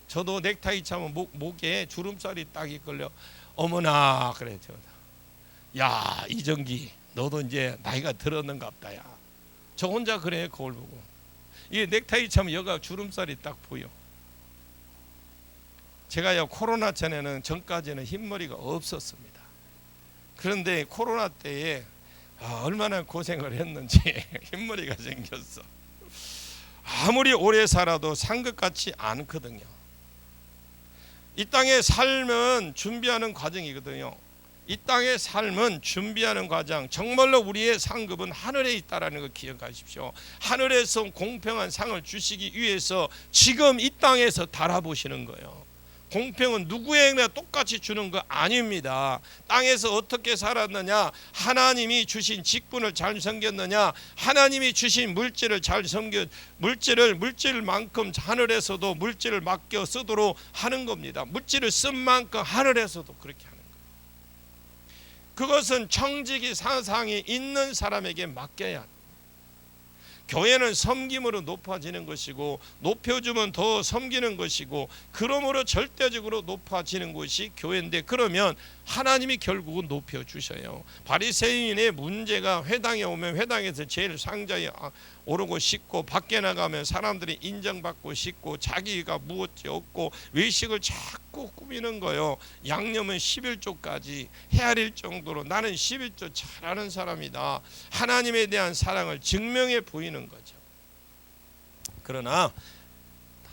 저도 넥타이 차면 목에 주름살이 딱 이끌려. 어머나 그래. 야 이정기 너도 이제 나이가 들었는갑다. 야 저 혼자 그래. 거울 보고 이 넥타이 차면 여가 주름살이 딱 보여. 제가요 코로나 전까지는 흰머리가 없었습니다. 그런데 코로나 때에 얼마나 고생을 했는지 흰머리가 생겼어. 아무리 오래 살아도 산 것 같지 않거든요. 이 땅의 삶은 준비하는 과정이거든요. 이 땅의 삶은 준비하는 과정. 정말로 우리의 상급은 하늘에 있다라는 걸 기억하십시오. 하늘에서 공평한 상을 주시기 위해서 지금 이 땅에서 달아보시는 거예요. 공평은 누구에게나 똑같이 주는 거 아닙니다. 땅에서 어떻게 살았느냐, 하나님이 주신 직분을 잘 섬겼느냐, 하나님이 주신 물질을 잘 섬겨 물질만큼 하늘에서도 물질을 맡겨 쓰도록 하는 겁니다. 물질을 쓴 만큼 하늘에서도 그렇게 하는 거예요. 그것은 청지기 사상이 있는 사람에게 맡겨야 합니다. 교회는 섬김으로 높아지는 것이고 높여주면 더 섬기는 것이고 그러므로 절대적으로 높아지는 것이 교회인데, 그러면 하나님이 결국은 높여주셔요. 바리새인의 문제가 회당에 오면 회당에서 제일 상자에 오르고 싶고 밖에 나가면 사람들이 인정받고 싶고 자기가 무엇이 없고 외식을 자꾸 꾸미는 거예요. 양념은 11조까지 헤아릴 정도로 나는 11조 잘하는 사람이다. 하나님에 대한 사랑을 증명해 보이는 거죠. 그러나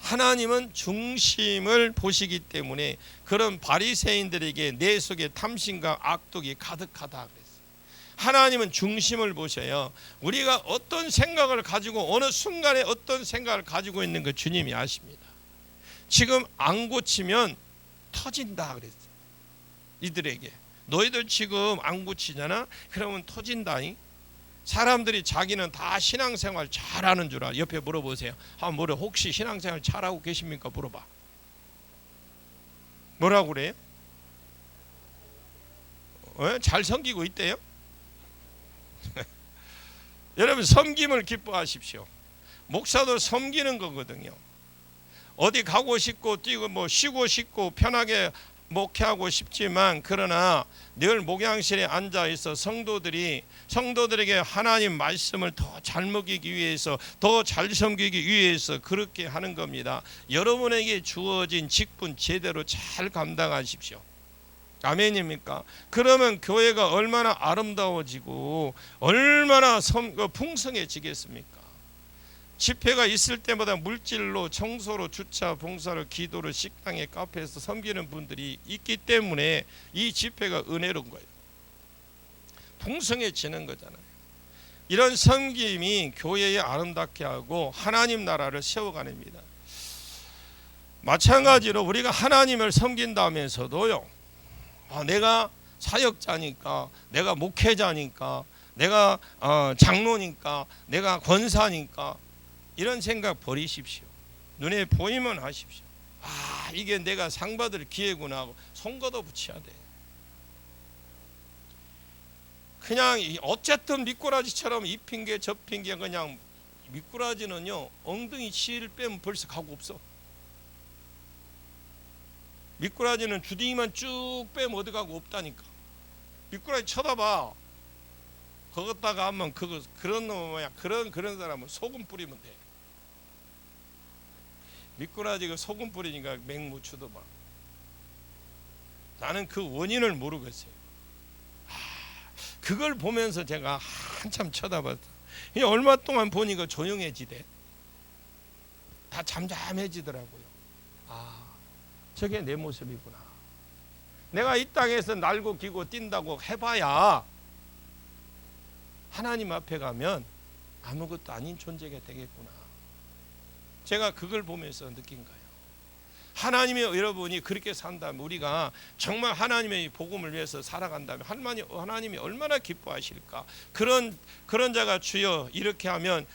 하나님은 중심을 보시기 때문에 그런 바리새인들에게 내 속에 탐심과 악독이 가득하다 그랬어요. 하나님은 중심을 보셔요. 우리가 어떤 생각을 가지고 어느 순간에 어떤 생각을 가지고 있는 거 주님이 아십니다. 지금 안 고치면 터진다 그랬어요. 이들에게 너희들 지금 안 고치잖아? 그러면 터진다잉. 사람들이 자기는 다 신앙생활 잘하는 줄 알아. 옆에 물어보세요. 한번 혹시 신앙생활 잘하고 계십니까? 물어봐. 뭐라고 그래요? 잘 섬기고 있대요? 여러분 섬김을 기뻐하십시오. 목사도 섬기는 거거든요. 어디 가고 싶고 뛰고 뭐 쉬고 싶고 편하게 목회하고 싶지만, 그러나 늘 목양실에 앉아 있어 성도들에게 하나님 말씀을 더 잘 먹이기 위해서, 더 잘 섬기기 위해서 그렇게 하는 겁니다. 여러분에게 주어진 직분 제대로 잘 감당하십시오. 아멘입니까? 그러면 교회가 얼마나 아름다워지고 얼마나 풍성해지겠습니까? 집회가 있을 때마다 물질로, 청소로, 주차, 봉사로, 기도로, 식당에, 카페에서 섬기는 분들이 있기 때문에 이 집회가 은혜로운 거예요. 풍성해지는 거잖아요. 이런 섬김이 교회에 아름답게 하고 하나님 나라를 세워가냅니다. 마찬가지로 우리가 하나님을 섬긴다면서도요, 내가 사역자니까, 내가 목회자니까, 내가 장로니까, 내가 권사니까 이런 생각 버리십시오. 눈에 보이면 하십시오. 이게 내가 상 받을 기회구나 하고 손 걷어 붙여야 돼. 그냥 어쨌든 미꾸라지처럼 이 핑계 저 핑계, 그냥 미꾸라지는요 엉덩이 실 빼면 벌써 가고 없어. 미꾸라지는 주둥이만 쭉 빼면 어디 가고 없다니까. 미꾸라지 쳐다봐. 거기다가 하면 그런 놈 뭐야, 그런 사람은 소금 뿌리면 돼. 미꾸라지가 소금 뿌리니까 맹무추도 막. 나는 그 원인을 모르겠어요. 그걸 보면서 제가 한참 쳐다봤어. 얼마 동안 보니까 조용해지대. 다 잠잠해지더라고요. 저게 내 모습이구나. 내가 이 땅에서 날고 기고 뛴다고 해봐야 하나님 앞에 가면 아무것도 아닌 존재가 되겠구나. 제가 그걸 보면서 느낀 거예요. 하나님이 여러분이 그렇게 산다면, 우리가 정말 하나님의 복음을 위해서 살아간다면 하나님이 얼마나 기뻐하실까. 그런 자가 주여 이렇게 하면,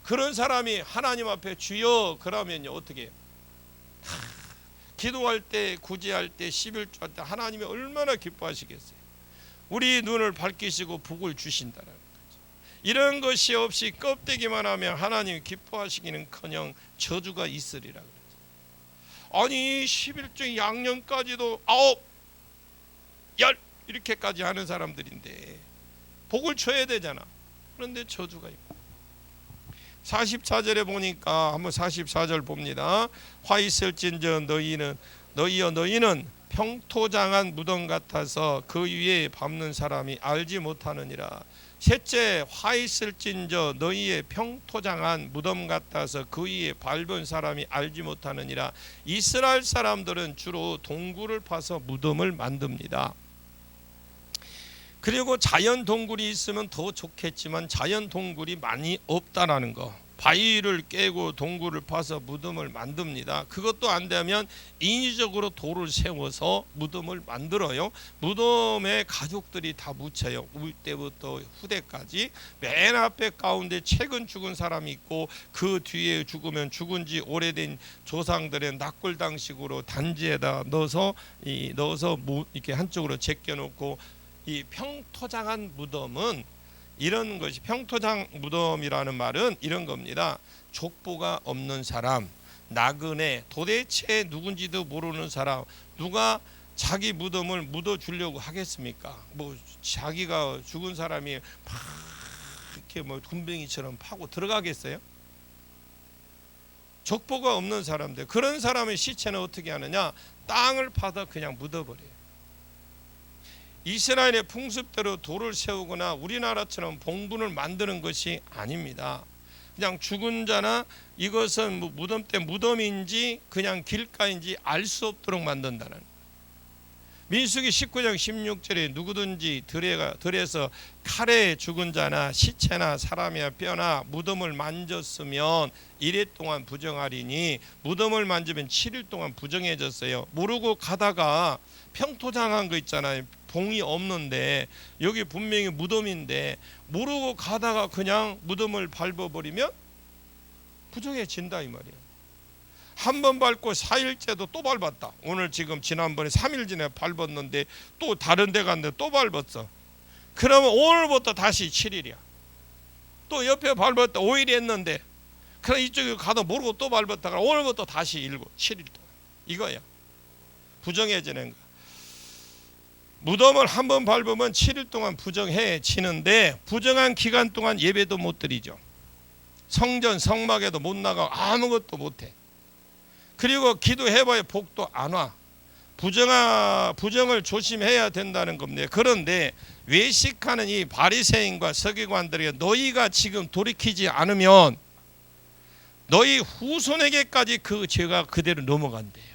그런 사람이 하나님 앞에 주여 그러면요 어떻게 해요? 기도할 때, 구제할 때, 11조 할 때 하나님이 얼마나 기뻐하시겠어요. 우리 눈을 밝히시고 복을 주신다는 거죠. 이런 것이 없이 껍데기만 하면 하나님이 기뻐하시기는커녕 저주가 있으리라 그러죠. 아니 11조 양념까지도 9, 10 이렇게까지 하는 사람들인데 복을 줘야 되잖아. 그런데 저주가 있고. 44절에 보니까 한번 44절 봅니다. 화 있을진저 너희는 평토장한 무덤 같아서 그 위에 밟는 사람이 알지 못하느니라. 셋째, 화 있을진저 너희의 평토장한 무덤 같아서 그 위에 밟은 사람이 알지 못하느니라. 이스라엘 사람들은 주로 동굴을 파서 무덤을 만듭니다. 그리고 자연 동굴이 있으면 더 좋겠지만 자연 동굴이 많이 없다라는 거. 바위를 깨고 동굴을 파서 무덤을 만듭니다. 그것도 안 되면 인위적으로 돌을 세워서 무덤을 만들어요. 무덤에 가족들이 다 묻혀요. 울 때부터 후대까지. 맨 앞에 가운데 최근 죽은 사람이 있고, 그 뒤에 죽으면 죽은 지 오래된 조상들의 낙골당식으로 단지에다 넣어서 이렇게 한쪽으로 제껴놓고, 이 평토장한 무덤은 이런 것이, 평토장 무덤이라는 말은 이런 겁니다. 족보가 없는 사람, 나그네, 도대체 누군지도 모르는 사람. 누가 자기 무덤을 묻어주려고 하겠습니까? 뭐 자기가 죽은 사람이 막 이렇게 뭐 군뱅이처럼 파고 들어가겠어요? 족보가 없는 사람들, 그런 사람의 시체는 어떻게 하느냐? 땅을 파다 그냥 묻어버려요. 이스라엘의 풍습대로 돌을 세우거나 우리나라처럼 봉분을 만드는 것이 아닙니다. 그냥 죽은 자나 이것은 무덤 때 무덤인지 그냥 길가인지 알 수 없도록 만든다는. 민수기 19장 16절에 누구든지 들에서 칼에 죽은 자나 시체나 사람이나 뼈나 무덤을 만졌으면 1일 동안 부정하리니, 무덤을 만지면 7일 동안 부정해졌어요. 모르고 가다가 평토장한 거 있잖아요. 봉이 없는데 여기 분명히 무덤인데 모르고 가다가 그냥 무덤을 밟아버리면 부정해진다 이 말이에요. 한 번 밟고 4일째도 또 밟았다. 오늘 지금 지난번에 3일 전에 밟았는데 또 다른 데 갔는데 또 밟았어. 그러면 오늘부터 다시 7일이야. 또 옆에 밟았다 5일 했는데, 그럼 이쪽에 가다 모르고 또 밟았다가 오늘부터 다시 7일 동안. 이거야. 부정해지는 거. 무덤을 한 번 밟으면 7일 동안 부정해지는데, 부정한 기간 동안 예배도 못 드리죠. 성전 성막에도 못 나가고 아무것도 못해. 그리고 기도해봐야 복도 안 와. 부정을 조심해야 된다는 겁니다. 그런데 외식하는 이 바리새인과 서기관들에게 너희가 지금 돌이키지 않으면 너희 후손에게까지 그 죄가 그대로 넘어간대요.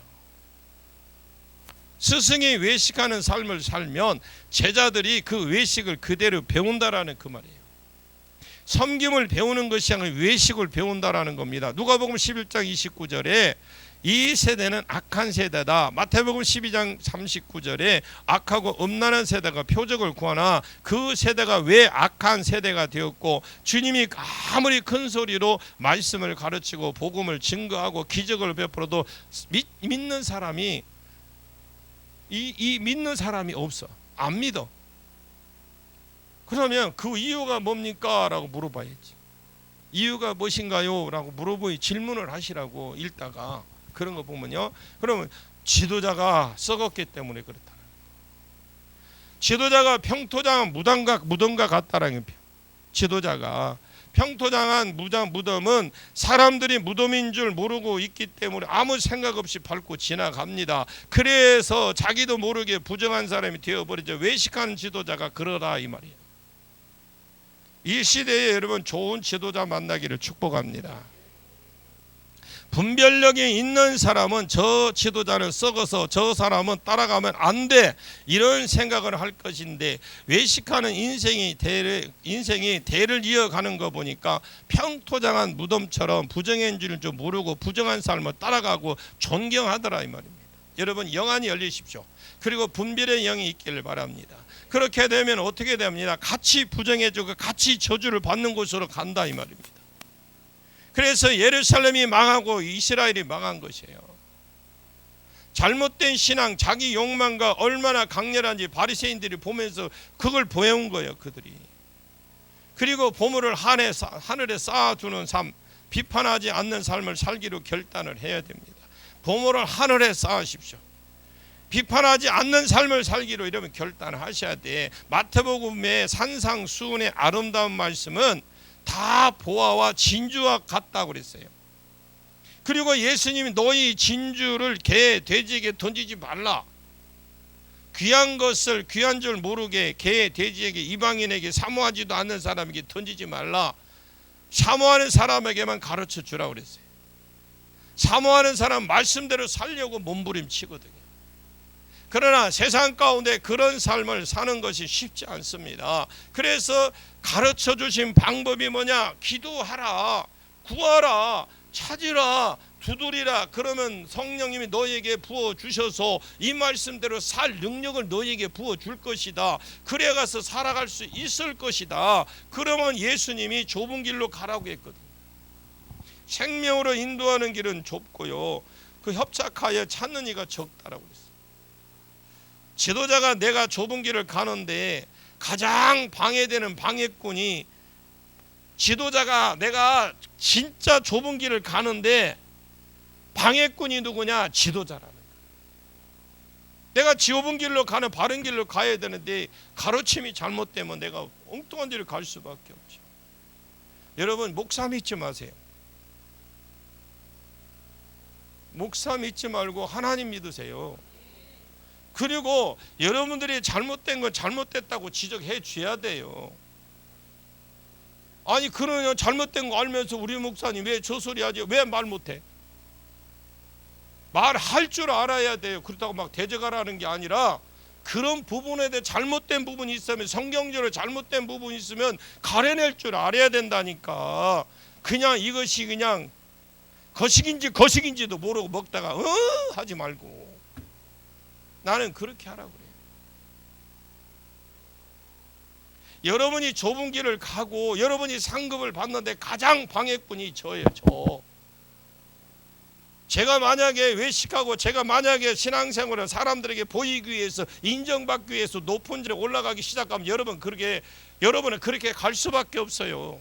스승이 외식하는 삶을 살면 제자들이 그 외식을 그대로 배운다라는 그 말이에요. 섬김을 배우는 것이 아니라 외식을 배운다라는 겁니다. 누가복음 11장 29절에 이 세대는 악한 세대다. 마태복음 12장 39절에 악하고 음란한 세대가 표적을 구하나 그 세대가 왜 악한 세대가 되었고, 주님이 아무리 큰 소리로 말씀을 가르치고 복음을 증거하고 기적을 베풀어도 믿는 사람이 믿는 사람이 없어. 안 믿어. 그러면 그 이유가 뭡니까? 라고 물어봐야지. 이유가 무엇인가요? 라고 물어보니 질문을 하시라고 읽다가 그런 거 보면요. 그러면 지도자가 썩었기 때문에 그렇다. 지도자가 평토장한 무덤과 같다라는 거예요. 지도자가 평토장한 무덤은 사람들이 무덤인 줄 모르고 있기 때문에 아무 생각 없이 밟고 지나갑니다. 그래서 자기도 모르게 부정한 사람이 되어버리죠. 외식하는 지도자가 그러다 이 말이에요. 이 시대에 여러분 좋은 지도자 만나기를 축복합니다. 분별력이 있는 사람은 저 지도자는 썩어서 저 사람은 따라가면 안 돼, 이런 생각을 할 것인데, 외식하는 인생이 대를 이어가는 거 보니까 평토장한 무덤처럼 부정인 줄 좀 모르고 부정한 삶을 따라가고 존경하더라 이 말입니다. 여러분 영안이 열리십시오. 그리고 분별의 영이 있기를 바랍니다. 그렇게 되면 어떻게 됩니다? 같이 부정해주고 같이 저주를 받는 곳으로 간다 이 말입니다. 그래서 예루살렘이 망하고 이스라엘이 망한 것이에요. 잘못된 신앙, 자기 욕망과 얼마나 강렬한지 바리새인들이 보면서 그걸 보여온 거예요, 그들이. 그리고 보물을 하늘에 쌓아두는 삶, 비판하지 않는 삶을 살기로 결단을 해야 됩니다. 보물을 하늘에 쌓으십시오. 비판하지 않는 삶을 살기로 이러면 결단을 하셔야 돼. 마태복음의 산상수훈의 아름다운 말씀은 다 보화와 진주와 같다고 그랬어요. 그리고 예수님이 너희 진주를 개, 돼지에게 던지지 말라. 귀한 것을 귀한 줄 모르게 개, 돼지에게, 이방인에게, 사모하지도 않는 사람에게 던지지 말라. 사모하는 사람에게만 가르쳐 주라고 그랬어요. 사모하는 사람 말씀대로 살려고 몸부림치거든요. 그러나 세상 가운데 그런 삶을 사는 것이 쉽지 않습니다. 그래서 가르쳐 주신 방법이 뭐냐? 기도하라, 구하라, 찾으라, 두드리라. 그러면 성령님이 너에게 부어주셔서 이 말씀대로 살 능력을 너에게 부어줄 것이다. 그래 가서 살아갈 수 있을 것이다. 그러면 예수님이 좁은 길로 가라고 했거든요. 생명으로 인도하는 길은 좁고요, 그 협착하여 찾는 이가 적다라고 했어요. 지도자가 내가 좁은 길을 가는데 가장 방해되는 방해꾼이, 지도자가 내가 진짜 좁은 길을 가는데 방해꾼이 누구냐? 지도자라는 거예요. 내가 좁은 길로 가는 바른 길로 가야 되는데 가르침이 잘못되면 내가 엉뚱한 길을 갈 수밖에 없죠. 여러분 목사 믿지 마세요. 목사 믿지 말고 하나님 믿으세요. 그리고 여러분들이 잘못된 건 잘못됐다고 지적해 줘야 돼요. 아니 그러냐, 잘못된 거 알면서 우리 목사님 왜 저 소리 하지? 왜 말 못해? 말할 줄 알아야 돼요. 그렇다고 막 대적하라는 게 아니라 그런 부분에 대해 잘못된 부분이 있으면, 성경적으로 잘못된 부분이 있으면 가려낼 줄 알아야 된다니까. 그냥 이것이 그냥 거식인지도 모르고 먹다가 하지 말고, 나는 그렇게 하라고 그래요. 여러분이 좁은 길을 가고 여러분이 상급을 받는데 가장 방해꾼이 저예요. 제가 만약에 외식하고 제가 만약에 신앙생활을 사람들에게 보이기 위해서, 인정받기 위해서 높은 자리에 올라가기 시작하면 여러분은 그렇게 갈 수밖에 없어요.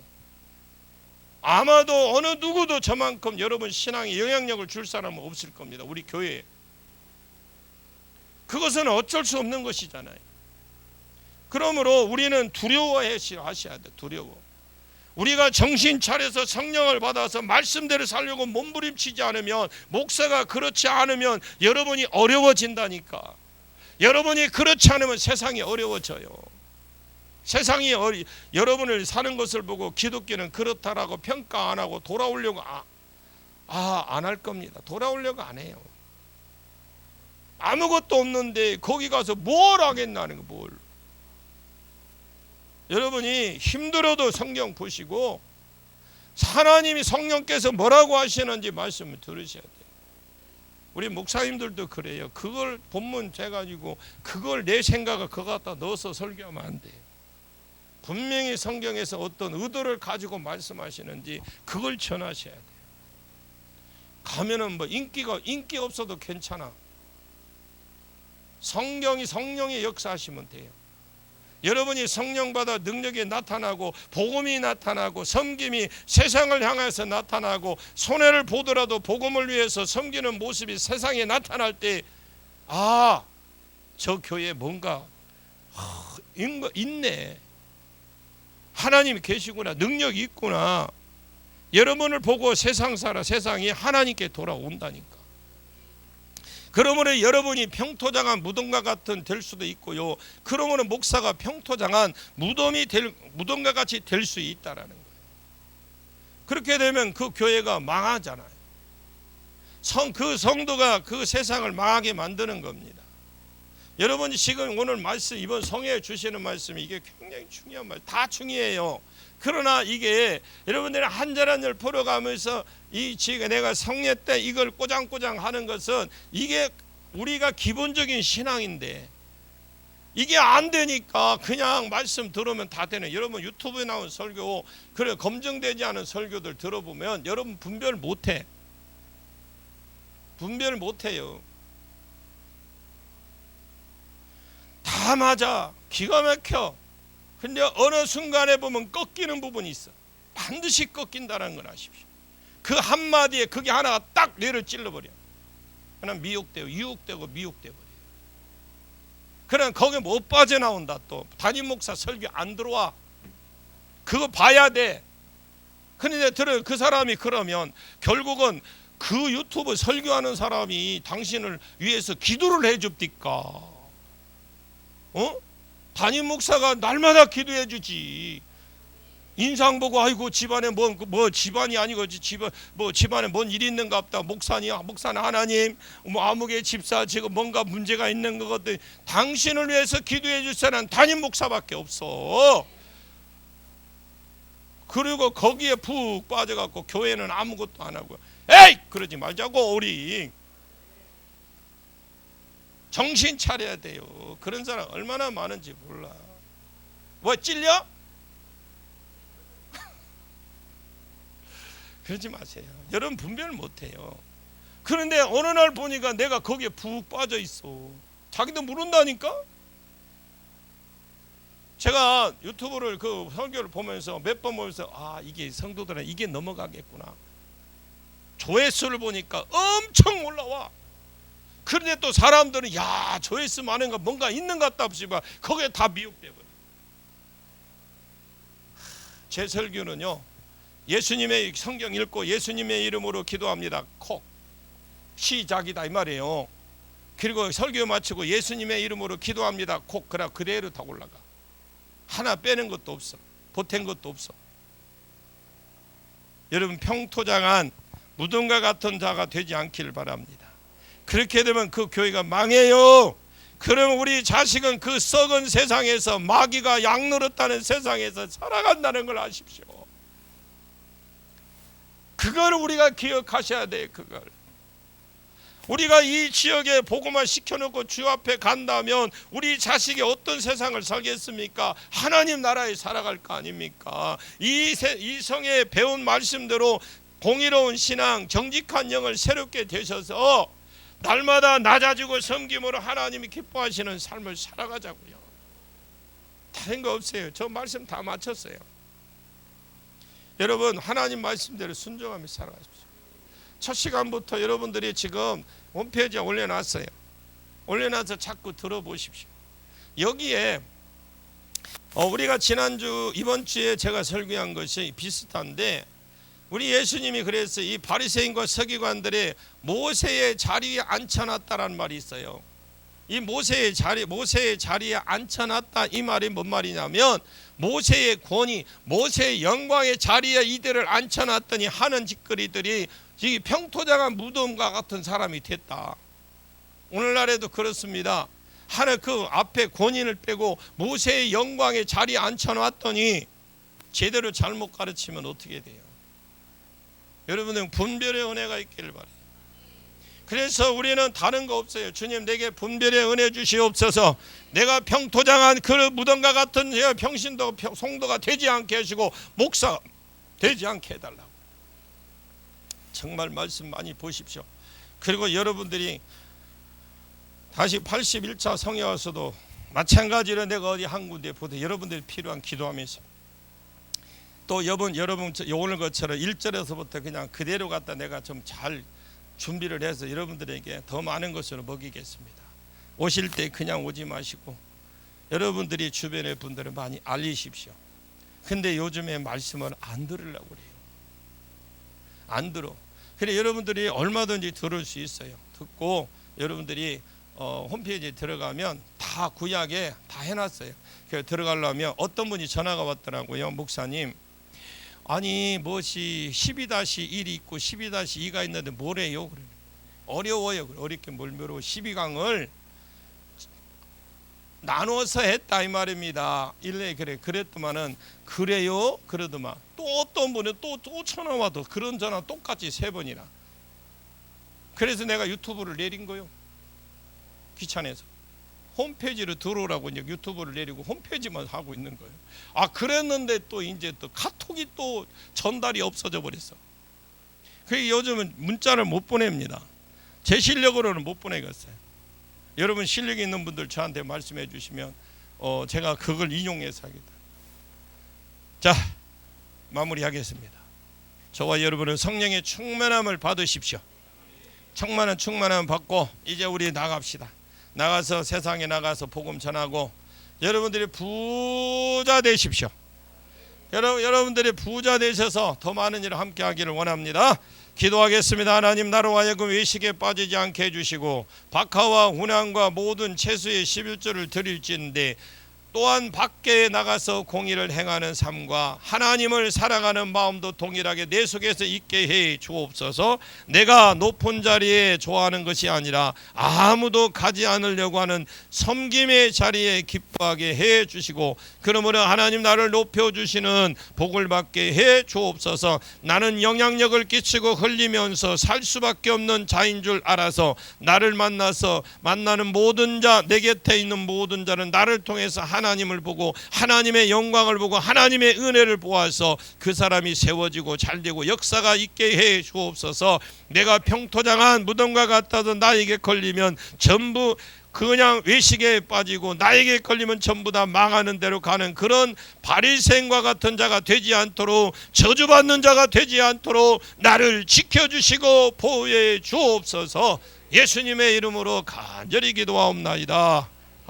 아마도 어느 누구도 저만큼 여러분 신앙에 영향력을 줄 사람은 없을 겁니다. 우리 교회에. 그것은 어쩔 수 없는 것이잖아요. 그러므로 우리는 두려워하셔야 돼. 두려워. 우리가 정신 차려서 성령을 받아서 말씀대로 살려고 몸부림치지 않으면, 목사가 그렇지 않으면 여러분이 어려워진다니까. 여러분이 그렇지 않으면 세상이 어려워져요. 세상이 여러분을 사는 것을 보고 기독교는 그렇다라고 평가 안 하고 돌아오려고 안 할 겁니다. 돌아오려고 안 해요. 아무것도 없는데 거기 가서 뭘 하겠나는 거, 뭘. 여러분이 힘들어도 성경 보시고 하나님이, 성령께서 뭐라고 하시는지 말씀을 들으셔야 돼요. 우리 목사님들도 그래요. 그걸 본문 돼가지고 그걸 내 생각을 그거 갖다 넣어서 설교하면 안 돼요. 분명히 성경에서 어떤 의도를 가지고 말씀하시는지 그걸 전하셔야 돼요. 가면은 뭐 인기 없어도 괜찮아. 성령이 역사하시면 돼요. 여러분이 성령 받아 능력이 나타나고 복음이 나타나고 섬김이 세상을 향해서 나타나고, 손해를 보더라도 복음을 위해서 섬기는 모습이 세상에 나타날 때, 저 교회에 뭔가 있네. 하나님이 계시구나. 능력이 있구나. 여러분을 보고 세상 세상이 하나님께 돌아온다니까. 그러므로 여러분이 평토장한 무덤과 같은 될 수도 있고요. 그러므로 목사가 평토장한 무덤과 같이 될 수 있다라는 거예요. 그렇게 되면 그 교회가 망하잖아요. 그 성도가 그 세상을 망하게 만드는 겁니다. 여러분이 지금 오늘 말씀, 이번 성회에 주시는 말씀이 이게 굉장히 중요한 말, 다 중요해요. 그러나 이게 여러분들이 한 절 한 절 풀어가면서 지금 내가 성례 때 이걸 꼬장꼬장 하는 것은 이게 우리가 기본적인 신앙인데 이게 안 되니까 그냥 말씀 들으면 다 되는. 여러분 유튜브에 나온 설교, 그래 검증되지 않은 설교들 들어보면 여러분 분별 못해. 분별 못해요. 다 맞아. 기가 막혀. 근데 어느 순간에 보면 꺾이는 부분이 있어. 반드시 꺾인다는 걸 아십시오. 그 한마디에 그게 하나가 딱 뇌를 찔러버려. 그냥 미혹되고 유혹되고 미혹되고. 그냥 거기 못 빠져나온다. 또 담임 목사 설교 안 들어와. 그거 봐야 돼. 그런데 그 사람이 그러면 결국은 그 유튜브 설교하는 사람이 당신을 위해서 기도를 해줍니까? 담임 목사가 날마다 기도해 주지. 인상 보고 아이고 집안에 뭐 집안이 아니고 집안에 뭔 일이 있는가 보다. 목사는 하나님 아무개 집사 지금 뭔가 문제가 있는 것 같아. 당신을 위해서 기도해 줄 사람은 담임 목사밖에 없어. 그리고 거기에 푹 빠져갖고 교회는 아무것도 안 하고. 에이 그러지 말자고. 우리 정신 차려야 돼요. 그런 사람 얼마나 많은지 몰라. 뭐 찔려? 그러지 마세요. 여러분 분별 못해요. 그런데 어느 날 보니까 내가 거기에 푹 빠져 있어. 자기도 모른다니까. 제가 유튜브를 그 설교를 보면서 몇 번 보면서 이게 성도들은 이게 넘어가겠구나. 조회수를 보니까 엄청 올라와. 그런데 또 사람들은 야 조회수 많은 거 뭔가 있는 것 같다 싶지만 거기에 다 미혹돼 버려. 제 설교는요, 예수님의 성경 읽고 예수님의 이름으로 기도합니다. 콕 시작이다 이 말이에요. 그리고 설교 마치고 예수님의 이름으로 기도합니다. 콕 그대로 다 올라가. 하나 빼는 것도 없어. 보탠 것도 없어. 여러분 평토장한 무덤과 같은 자가 되지 않기를 바랍니다. 그렇게 되면 그 교회가 망해요. 그러면 우리 자식은 그 썩은 세상에서 마귀가 양 노릇하는 세상에서 살아간다는 걸 아십시오. 그걸 우리가 기억하셔야 돼요. 그걸 우리가 이 지역에 복음화 시켜놓고 주 앞에 간다면 우리 자식이 어떤 세상을 살겠습니까? 하나님 나라에 살아갈 거 아닙니까? 이 성에 배운 말씀대로 공의로운 신앙, 정직한 영을 새롭게 되셔서 날마다 낮아지고 섬김으로 하나님이 기뻐하시는 삶을 살아가자고요. 다른 거 없어요. 저 말씀 다 마쳤어요. 여러분 하나님 말씀대로 순종하며 살아가십시오. 첫 시간부터 여러분들이 지금 홈페이지에 올려놨어요. 올려놔서 자꾸 들어보십시오. 여기에 우리가 이번 주에 제가 설교한 것이 비슷한데, 우리 예수님이 그래서 이 바리새인과 서기관들이 모세의 자리에 앉혀놨다라는 말이 있어요. 이 모세의 자리에 앉혀놨다 이 말이 뭔 말이냐면, 모세의 권위, 모세의 영광의 자리에 이들을 앉혀놨더니 하는 짓거리들이 이 평토장한 무덤과 같은 사람이 됐다. 오늘날에도 그렇습니다. 하나 그 앞에 권위를 빼고 모세의 영광의 자리에 앉혀놨더니 제대로 잘못 가르치면 어떻게 돼요? 여러분은 분별의 은혜가 있기를 바라요. 그래서 우리는 다른 거 없어요. 주님 내게 분별의 은혜 주시옵소서. 내가 평토장한 그 무덤과 같은 평신도 성도가 되지 않게 하시고 목사 되지 않게 해달라고. 정말 말씀 많이 보십시오. 그리고 여러분들이 다시 81차 성에 와서도 마찬가지로 내가 어디 한 군데 보되 여러분들이 필요한 기도하면서 또 여러분 오늘 것처럼 1절에서부터 그냥 그대로 갖다 내가 좀 잘 준비를 해서 여러분들에게 더 많은 것으로 먹이겠습니다. 오실 때 그냥 오지 마시고 여러분들이 주변의 분들을 많이 알리십시오. 근데 요즘에 말씀을 안 들으려고 그래요. 안 들어. 그래 여러분들이 얼마든지 들을 수 있어요. 듣고 여러분들이 홈페이지에 들어가면 다 구약에 다 해놨어요. 그래서 들어가려면 어떤 분이 전화가 왔더라고요. 목사님, 아니 무엇이 12-1이 있고 12-2가 있는데 뭐래요? 그래. 어려워요. 어렵게 몰매로 12강을 나눠서 했다 이 말입니다. 일레 그래 그랬더만은 그래요? 그러더만 또 어떤 분은 또 전화 와도 그런 전화 똑같이 3번이나. 그래서 내가 유튜브를 내린 거요. 귀찮아서 홈페이지로 들어오라고 이제 유튜브를 내리고 홈페이지만 하고 있는 거예요. 아 그랬는데 또 이제 또 카톡이 또 전달이 없어져 버렸어. 그래서 요즘은 문자를 못 보냅니다. 제 실력으로는 못 보내겠어요. 여러분 실력이 있는 분들 저한테 말씀해 주시면 제가 그걸 인용해서 하겠다. 자, 마무리하겠습니다. 저와 여러분은 성령의 충만함을 받으십시오. 충만함 받고 이제 우리 나갑시다. 나가서 세상에 나가서 복음 전하고 여러분들이 부자 되십시오. 여러분들이 부자 되셔서 더 많은 일을 함께 하기를 원합니다. 기도하겠습니다. 하나님, 나로 하여금 외식에 빠지지 않게 해주시고 박하와 훈황과 모든 채수의 11조를 드릴지인데 또한 밖에 나가서 공의를 행하는 삶과 하나님을 사랑하는 마음도 동일하게 내 속에서 있게 해 주옵소서. 내가 높은 자리에 좋아하는 것이 아니라 아무도 가지 않으려고 하는 섬김의 자리에 기뻐하게 해 주시고 그러므로 하나님 나를 높여주시는 복을 받게 해 주옵소서. 나는 영향력을 끼치고 흘리면서 살 수밖에 없는 자인 줄 알아서 나를 만나는 모든 자, 내 곁에 있는 모든 자는 나를 통해서 하나님을 보고 하나님의 영광을 보고 하나님의 은혜를 보아서 그 사람이 세워지고 잘되고 역사가 있게 해 주옵소서. 내가 평토장한 무덤과 같아도 나에게 걸리면 전부 그냥 외식에 빠지고 나에게 걸리면 전부 다 망하는 대로 가는 그런 바리새인과 같은 자가 되지 않도록 저주받는 자가 되지 않도록 나를 지켜주시고 보호해 주옵소서. 예수님의 이름으로 간절히 기도하옵나이다.